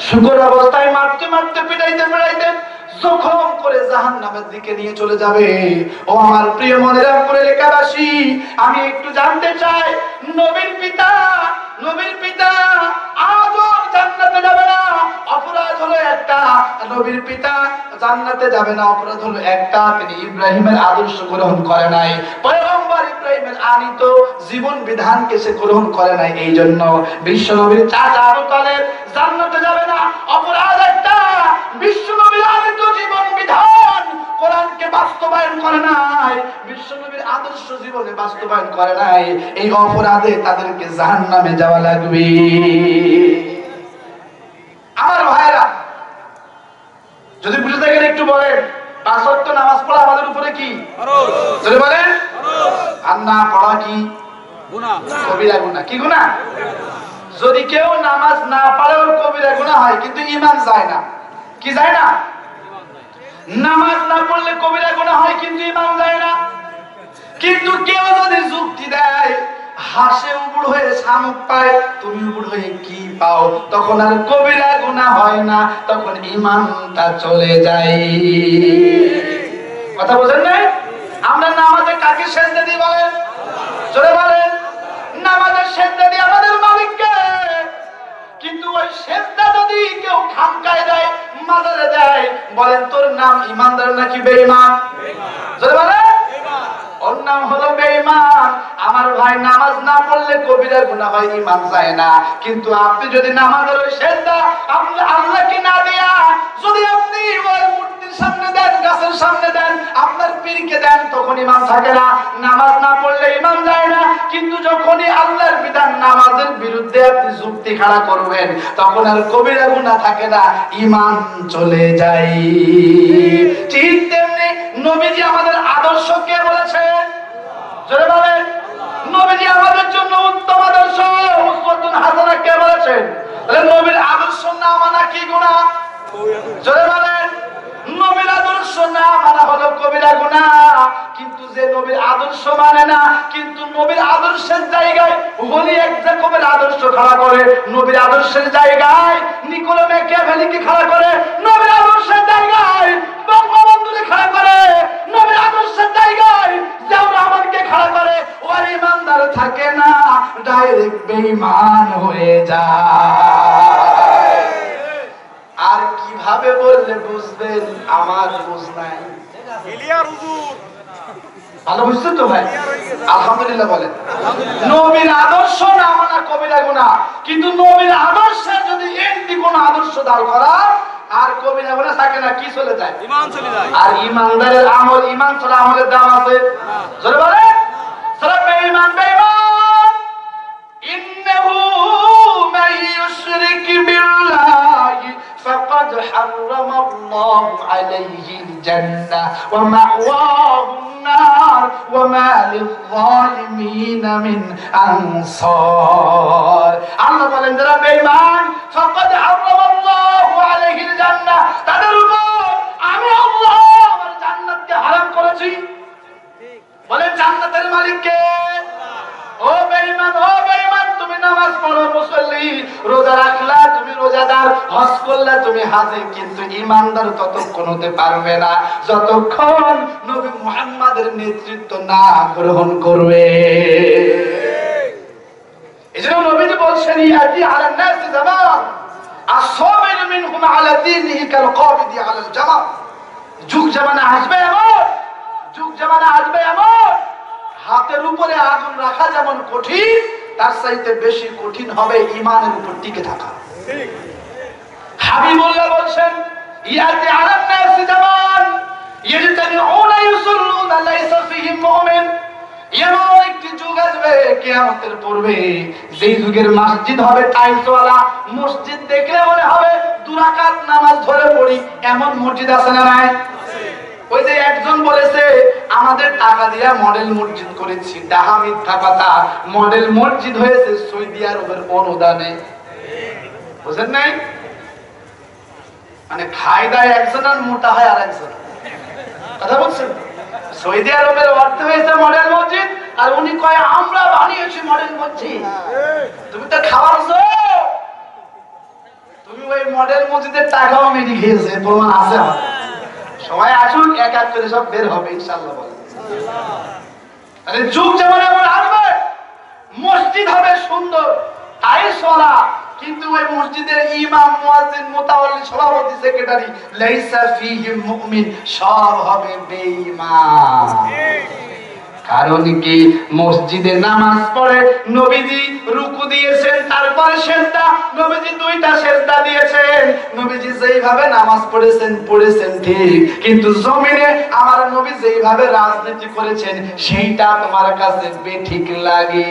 শুকর অবস্থায় মারতে মারতে পিটাইতে পিটাইতে জখম করে জাহান্নামের দিকে নিয়ে চলে যাবে। ও আমার প্রিয় মনিরামপুরের এলাকাবাসী, আমি একটু জানতে চাই, নবীর পিতা আজও জান্নাতে যাবে না, অপরাধ হলো একটা। নবীর পিতা জান্নাতে যাবে না, অপরাধ হলো একটা, তিনি ইব্রাহিমের আদর্শ গ্রহণ করে নাই, পয়গম্বর ইব্রাহিমের আনিত জীবন বিধানকে সে গ্রহণ করে নাই। এই জন্য বিশ্ব নবীর চাচা আবু তালেব জান্নাতে যাবে না, অপরাধ একটা, বিশ্ব নবীর আনিত জীবন বিধান কোরআনকে বাস্তবায়ন করে নাই, বিশ্ব নবীর আদর্শ জীবনে বাস্তবায়ন করে নাই, এই অপরাধে তাদেরকে জাহান্নামে যাওয়া লাগবে। আমার ভাইরা, যদি বুঝে থাকেন একটু বলেন, 5 ওয়াক্ত নামাজ পড়া আমাদের উপরে কি ফরজ? যদি বলেন আর না পড়া কি গুনাহ, কবিরা গুনাহ। কি গুনাহ? যদি কেউ নামাজ না পড়ে ওর কবিরা গুনাহ হয়, কিন্তু ঈমান যায় না। কি যায় না? নামাজ না পড়লে কবিরা গুনাহ হয়, কিন্তু ঈমান যায় না। কিন্তু কেউ যদি যুক্তি দেয়, হাসে উবুড় হয়ে শামুক পায়, তুমি উবুড় হয়ে কি পাও, তখন আর কবিরা গুনাহ হয় না, তখন ঈমানটা চলে যায়। কথা বোঝেন না? আমরা নামাজে কাকে সেজদা দিই বলেন? জোরে বলেন। নামাজে সেজদা দিই আমাদের মালিককে। কিন্তু ওই সেজদা যদি কেউ খামকায় দেয়, মাজারে দেয়, বলেন তোর নাম ঈমানদার নাকি বেঈমান? জোরে বলেন। ওর নাম হলো বেঈমান। আমার ভাই, নামাজ না পড়লে কবিরা গুনাহ হয়, ঈমান যায় না। কিন্তু আপনি যদি নামাজের ওই সেজদা আপনি আল্লাহকে না দিয়া যদি আপনি ওই মূর্তির সামনে দেন, গাছের সামনে দেন, আপনার পীরকে দেন, তখন ঈমান থাকে না। নামাজ না পড়লে ঈমান যায় না। কিন্তু যখনই আল্লাহর বিধান নামাজের বিরুদ্ধে আপনি যুক্তি খাড়া করবেন, তখন আর কবিরা গুনাহ থাকে না, ঈমান চলে যায়। ঠিক তেমনি নবীজি আমাদের আদর্শ কে বলেছেন? জোরে বলেন। নবীজি আমাদের জন্য উত্তম আদর্শ, উসওয়াতুন হাসানাহ কে বলেছেন? তাহলে নবীর আদর্শ না মানা কি গুনাহ? জোরে বলেন। নবীর আদর্শ না মানা হলো কবিরা গুনাহ। কিন্তু যে নবীর আদর্শ মানে না, কিন্তু নবীর আদর্শের জায়গায় ওলি এক জাকবের আদর্শ খাড়া করে, নবীর আদর্শের জায়গায় নিকোলো ম্যাকিয়াভেলিকে খাড়া করে, নবীর আদর্শের জায়গায় বঙ্গবন্ধুকে খাড়া করে, নবীর আদর্শের জায়গায় জিয়াউর রহমানকে খাড়া করে, ওর ঈমানদার থাকে না, ডাইরেক্ট বেঈমান হয়ে যায়। আর কিভাবে বললে বুঝবেন? আমার বুঝ নাই। ভালো বুঝছেন তো ভাই? আলহামদুলিল্লাহ বলেন। নবীর আদর্শ না মানা কবিরা গুনাহ, কিন্তু নবীর আদর্শে যদি এন্টি কোন আদর্শ দাঁড় করা, আর কবিরা গুনাহ থাকে না, কি চলে যায়? ঈমান চলে যায়। আর ঈমানদারের আমল, ঈমান ছাড়া আমলের দাম আছে? জোরে বলেন। সারা বেঈমান বেঈমান। ইন্নাহু মান ইউশরিক বিল্লাহি ফাকাদ হারামাল্লাহু আলাইহিল জান্নাহ ওয়া মাওয়াহু النار وما للظالمين من أنصار। আল্লাহ বলেন যারা বেঈমান, ফাকাদ হারামাল্লাহু আলাইহিল জান্নাহ, তাদের উপর আমি আল্লাহ আমার জান্নাতকে হারাম করেছি। বলেন জান্নাতের মালিক কে? ও বেঈমান, ও বেঈমান, তুমি নামাজ পড়ো, মুসল্লি, রোজা রাখলা, তুমি রোজাদার, হজ করলা, তুমি হাজী, কিন্তু ঈমানদার ততক্ষণ হতে পারবে না যতক্ষণ নবী মুহাম্মাদের নেতৃত্ব না গ্রহণ করবে। এজন্য নবীজি বলছেন, ইয়াতি আলান নাস জামান আস-সাবিরু মিনহুম আলা দীনিহি কাল কাবিদি আলাল জামার। যুগ জামানা আসবে এমন, যুগ জামানা আসবে এমন, হাতের উপরে আগুন রাখা যেমন কঠিন, তার চাইতে বেশি কঠিন হবে ঈমানের উপর টিকে থাকা। হাবিবুল্লাহ বলছেন, ইয়াতি আলান নাস জামান ইয়াজতামিউনা ইউসাল্লুনা লাইসা ফীহিম মুমিন। এমন একটি যুগ আসবে কিয়ামতের পূর্বে, যেই যুগের মসজিদ হবে টাইলসওয়ালা, মসজিদ দেখলে মনে হবে 2 রাকাত নামাজ ধরে পড়ি, এমন মসজিদ আছে না নাই? ওই যে একজন বলেছে আমাদের টাকা দিয়া মডেল মসজিদ করেছি, ডাহা মিথ্যা কথা, মডেল মসজিদ হয়েছে সৌদি আরবের অনুদানে। বুঝেন নাই? মানে ফায়দায় একজন আর মোটা হয় আর একজন। কথা বলছেন? সৌদি আরবের অর্থ হয়েছে মডেল মসজিদ, আর উনি কয় আমরা বানিয়েছি মডেল মসজিদ। তুমি তো খাওয়াছো, তুমি ওই মডেল মসজিদের টাকাও মেরে খেয়েছে, প্রমাণ আছে আমার। সবাই আসুন, এক এক করে সব বের হবে ইনশাআল্লাহ। বলে আরে যুগ যেমন এমন আসবে, মসজিদ হবে সুন্দর টাইলসওয়ালা, কিন্তু ওই মসজিদের ইমাম, মুয়াজ্জিন, মুতাওয়াল্লি, সভাপতি, সেক্রেটারি লাইসা ফীহি মুমিন, সব হবে বেঈমান। কারণ কি? মসজিদে নামাজ পড়ে নবীজি রুকু দিয়েছেন, তারপরে সেজদা, নবীজি দুইটা সেজদা দিয়েছেন। নবীজি যেইভাবে নামাজ পড়েছেন ঠিক, কিন্তু জমিনে আমার নবী যেইভাবে রাজনীতি করেছেন সেইটা তোমার কাছে বেঠিক লাগে।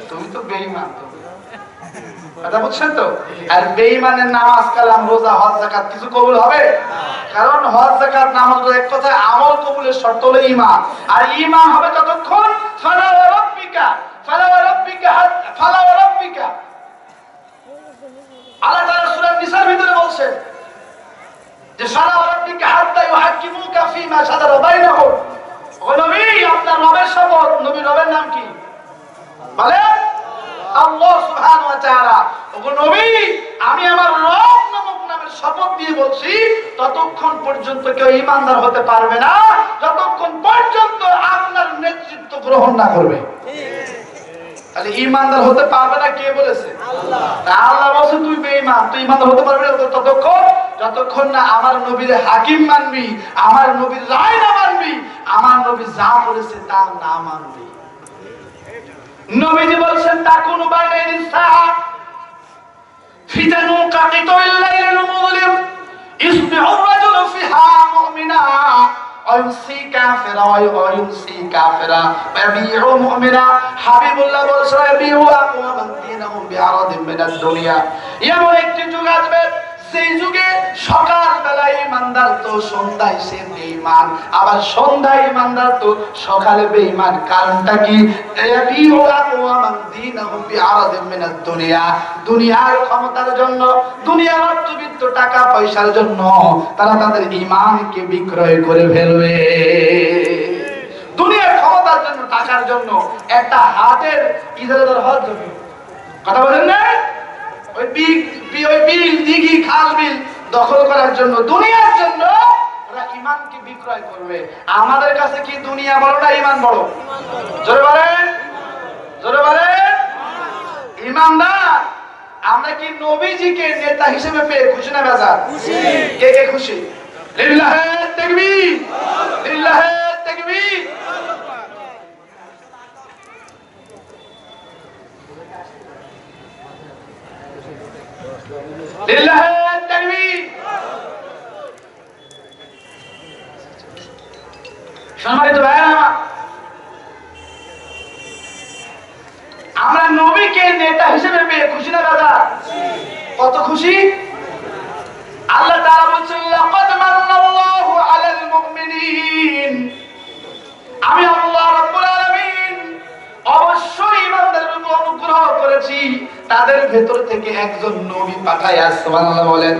তুমি তো বেঈমান, কথা বুঝছেন তো? আর বেঈমানের নামাজ, কালাম, রোজা, হজ, যাকাত কিছু কবুল হবে? কারণ হজ, যাকাত, নামাজ এক কথায় আমল কবুলের শর্ত হলো ঈমান। আর ঈমান হবে ততক্ষণ ফালা ওয়া রাব্বিকা আল্লাহ তাআলা সূরা নিসার ভিতরে বলছেন যে ফালা ওয়া রাব্বিকা হাত্তা ইউহাক্কিমুকা ফীমা শাজারা বাইনাহুম। ও নবী, আপনার রবের শপথ। নবী রবের নাম কি? বলে আল্লাহ সুবহানাহু ওয়া তাআলা। ওগো নবী, আমি আমার রব নামক নামের শপথ দিয়ে বলছি, ততক্ষণ পর্যন্ত কেউ ঈমানদার হতে পারবে না যতক্ষণ পর্যন্ত আপনার নেতৃত্ব গ্রহণ না করবে। তাহলে ঈমানদার হতে পারবে না কে বলেছে? আল্লাহ। আল্লাহ বলেছে তুই বেঈমান, তুই ঈমানদার হতে পারবি না ততক্ষণ যতক্ষণ না আমার নবীর হাকিম মানবি, আমার নবীর রায় না মানবি, আমার নবী যা বলেছে তা না মানবি। নবীজি বলেছেন তাকুনু বাইনাইনিস সাআ ফিতানু কাকিতুল লাইলিল মুযলিম ইসবিহু রাজুলু ফিহা মুমিনা ওয়ায়ুমসি কাফিরা ওয়ায়ুমসি কাফিরা ওয়াবিউ মুমিনা। হাবিবুল্লাহ বলেছেন ইয়াবিউ আকওয়ামান দীনাহুম বিআরাদিন মিনাদ দুনিয়া। এমন একটি যুগ আসবে সেই যুগে সকাল বেলায় ইমানদার তো সন্ধ্যায় সে বেঈমান, আবার সন্ধ্যায় ইমানদার তো সকালে বেঈমান। কারণটা কি? দুনিয়ার ক্ষমতার জন্য, দুনিয়ার অর্থবিত্ত, টাকা পয়সার জন্য তারা তাদের ঈমানকে বিক্রয় করে ফেলবে। দুনিয়ার ক্ষমতার জন্য, টাকার জন্য, একটা হাটের ইজারাদার হওয়ার জন্য, কথা বলেন না? ওই বিল, দিঘি, খাল, বিল দখল করার জন্য, দুনিয়ার জন্য ওরা ঈমানকে বিক্রয় করবে। আমাদের কাছে কি দুনিয়া বড় না ঈমান বড়? জোরে বলেন, জোরে বলেন। ঈমানদার আমরা কি নবীজিকে নেতা হিসেবে পেয়ে খুশি না বেজার? খুশি। কে কে খুশি? লিল্লাহে তাকবীর, লিল্লাহে তাকবীর। লিল্লাহে তাকবীর। সম্মানিত ভাইরা, আমরা নবীকে নেতা হিসেবে পেয়ে খুশি না দাদা? কত খুশি! আল্লাহ তাআলা বলেছেন লাকাদ মান্নাল্লাহু আলাল মুমিনিন, আমি আল্লাহ রাব্বুল আলামিন অবশ্যই ঈমানদারদের উপর অনুগ্রহ করেছি, তাদের ভেতর থেকে একজন নবী পাঠাইয়া। সুবহানাল্লাহ বলেন।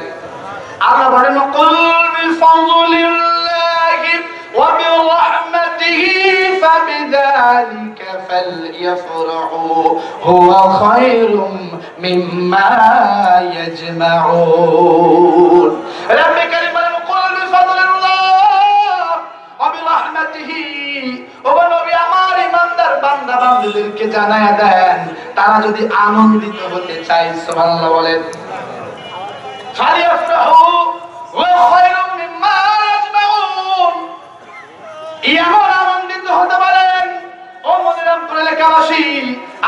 আল্লাহ বলেন কুল বিফাযলিল্লাহি ওয়া বিরহমাতিহি ফাবিযালিকা ফালইফরাহু হুয়া খায়রুম মিম্মা ইয়াজমাউন। রব্বে কারীম বলেন কুল বিফাযলিল্লাহ ওয়া বিরহমাতিহি, ও নবী আমার ঈমানদার বান্দা বান্দীদেরকে জানায়া দেন, তারা যদি আনন্দিত হতে চায়, সুবহানাল্লাহ বলেন, ফালিয়াফরাহু ওয়া খায়রুম মিম্মা ইয়াজমাউন, এমন আনন্দিত হতে পারেন। ও মদিনাপুর এলাকাবাসী,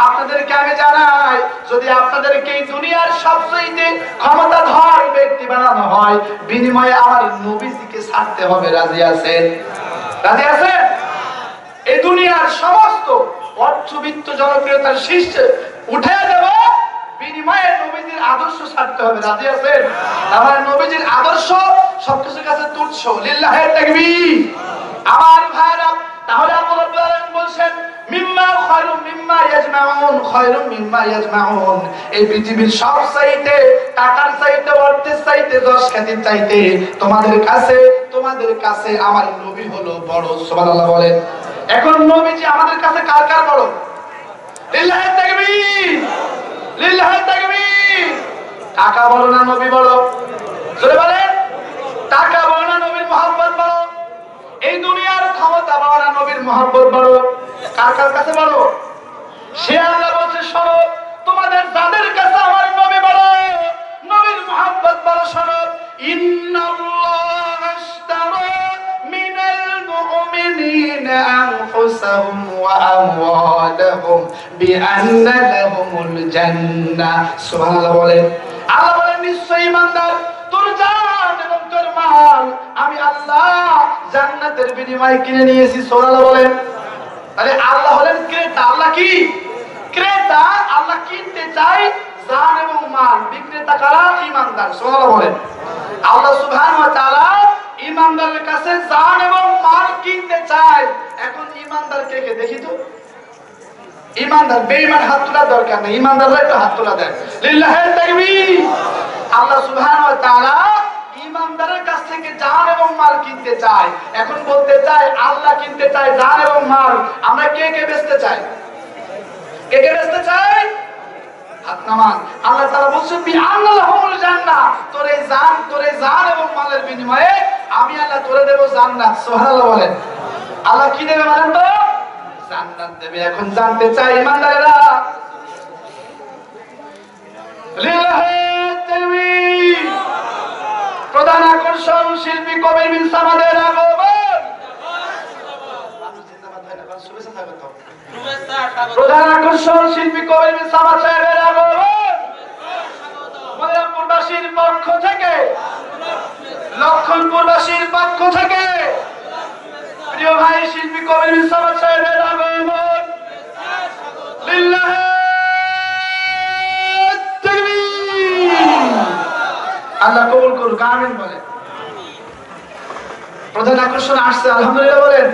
আপনাদেরকে আমি জানাই, যদি আপনাদেরকে এই দুনিয়ার সবচেয়ে ক্ষমতাধর ব্যক্তি বানানো হয়, বিনিময়ে আমার নবীজিকে ছাড়তে হবে। রাজি আছেন? রাজি আছেন? এই দুনিয়ার সমস্ত অর্থবিত্ত জনপ্রিয়তার শীর্ষে উঠে দেব, বিনিময়ে নবীজির আদর্শ ছাড়তে হবে। রাজি আছেন? আমার নবীজির আদর্শ সবকিছুর কাছে তুচ্ছ। লিল্লাহে তাকবীর। আমার ভাইরা, তাহলে আল্লাহ রাব্বুল আলামিন বলেন মিম্মা খায়রুম মিম্মা ইয়াজমাউন, খায়রুম মিম্মা ইয়াজমাউন। এই পৃথিবীর সব চাইতে, টাকার চাইতে, অর্থের চাইতে, যশ খ্যাতির চাইতে তোমাদের কাছে আমার নবী হলো বড়। সুবহানাল্লাহ বলেন। এখন নবীজি আমাদের কাছে কার কার বড়? লিল্লাহি তাকবীর, লিল্লাহি তাকবীর। টাকা বড় না নবী বড়? জোরে বলেন। টাকা বড় না নবীর মহব্বত বড়? এই দুনিয়ার ক্ষমতা বড় না নবীর মহব্বত বড়? কার কার কাছে বড়? সে আল্লাহ বলছে শোনো, তোমাদের যাদের কাছে আমার নবী বড়, নবীর মহব্বত বড়, শোনো, ইন্নাল্লাহ আশতারা মিনাল মুমিনিনা আনফুসাহুম ওয়া আমওয়ালাহুম বিআন্না লাহুমুল জান্নাহ। সুবহানাল্লাহ বলেন। আল্লাহ বলেন নিশ্চয়ই ঈমানদার তোর জান এবং তোর মাল আমি আল্লাহ জান্নাতের বিনিময়ে কিনে নিয়েছি। সুবহানাল্লাহ বলেন। তাহলে আল্লাহ হলেন ক্রেতা। আল্লাহ কি ক্রেতা? আল্লাহ কিনতে চাই জান এবং মাল। বিক্রেতা কারা? ঈমানদার। সুবহানাল্লাহ বলেন। আল্লাহ সুবহানাহু ওয়া তাআলা ঈমানদারের কাছে জান এবং মাল কিনতে চায়। এখন ঈমানদার কে কে দেখি তো? ঈমানদার, বেঈমান হাত তোলার দরকার নেই, ঈমানদাররা একটু হাত তোলা দেয়। লিল্লাহি তাকবীর। আল্লাহ সুবহানাহু ওয়া তাআলা ঈমানদারের কাছ থেকে জান এবং মাল কিনতে চায়। এখন বলতে চাই আল্লাহ কিনতে চায় জান এবং মাল, আমরা কে কে বেচতে চাই? কে কে বেচতে চাই? হাত নামান। আল্লাহ তাআলা বলছেন বিআন্না লাহুমুল জান্নাহ, তোরে জান এবং মালের বিনিময়ে আমি আল্লাহ তোরে দেব জান্নাত। সুবহানাল্লাহ বলেন। আল্লাহ কি দেবে বলেন তো? জান্নাত দেবে। এখন জানতে চাই ঈমানদারেরা, লিল্লাহি তাকবীর। প্রধান আকর্ষণ শিল্পী কবির বিন সামাদের আগমন। প্রধান আকর্ষণ শিল্পী কবির বিন সামাদ সাহেবের আগমন। ময়নামপুরবাসীর পক্ষ থেকে, লক্ষণপুরবাসীর পক্ষ থেকে প্রিয় ভাই শিল্পী কবির বিন সামাদ সাহেবের আগমন। লিল্লাহি তাকবীর। আল্লাহ কবুল করুক, আমিন বলেন। প্রধান আকর্ষণ আসছে, আলহামদুলিল্লাহ বলেন।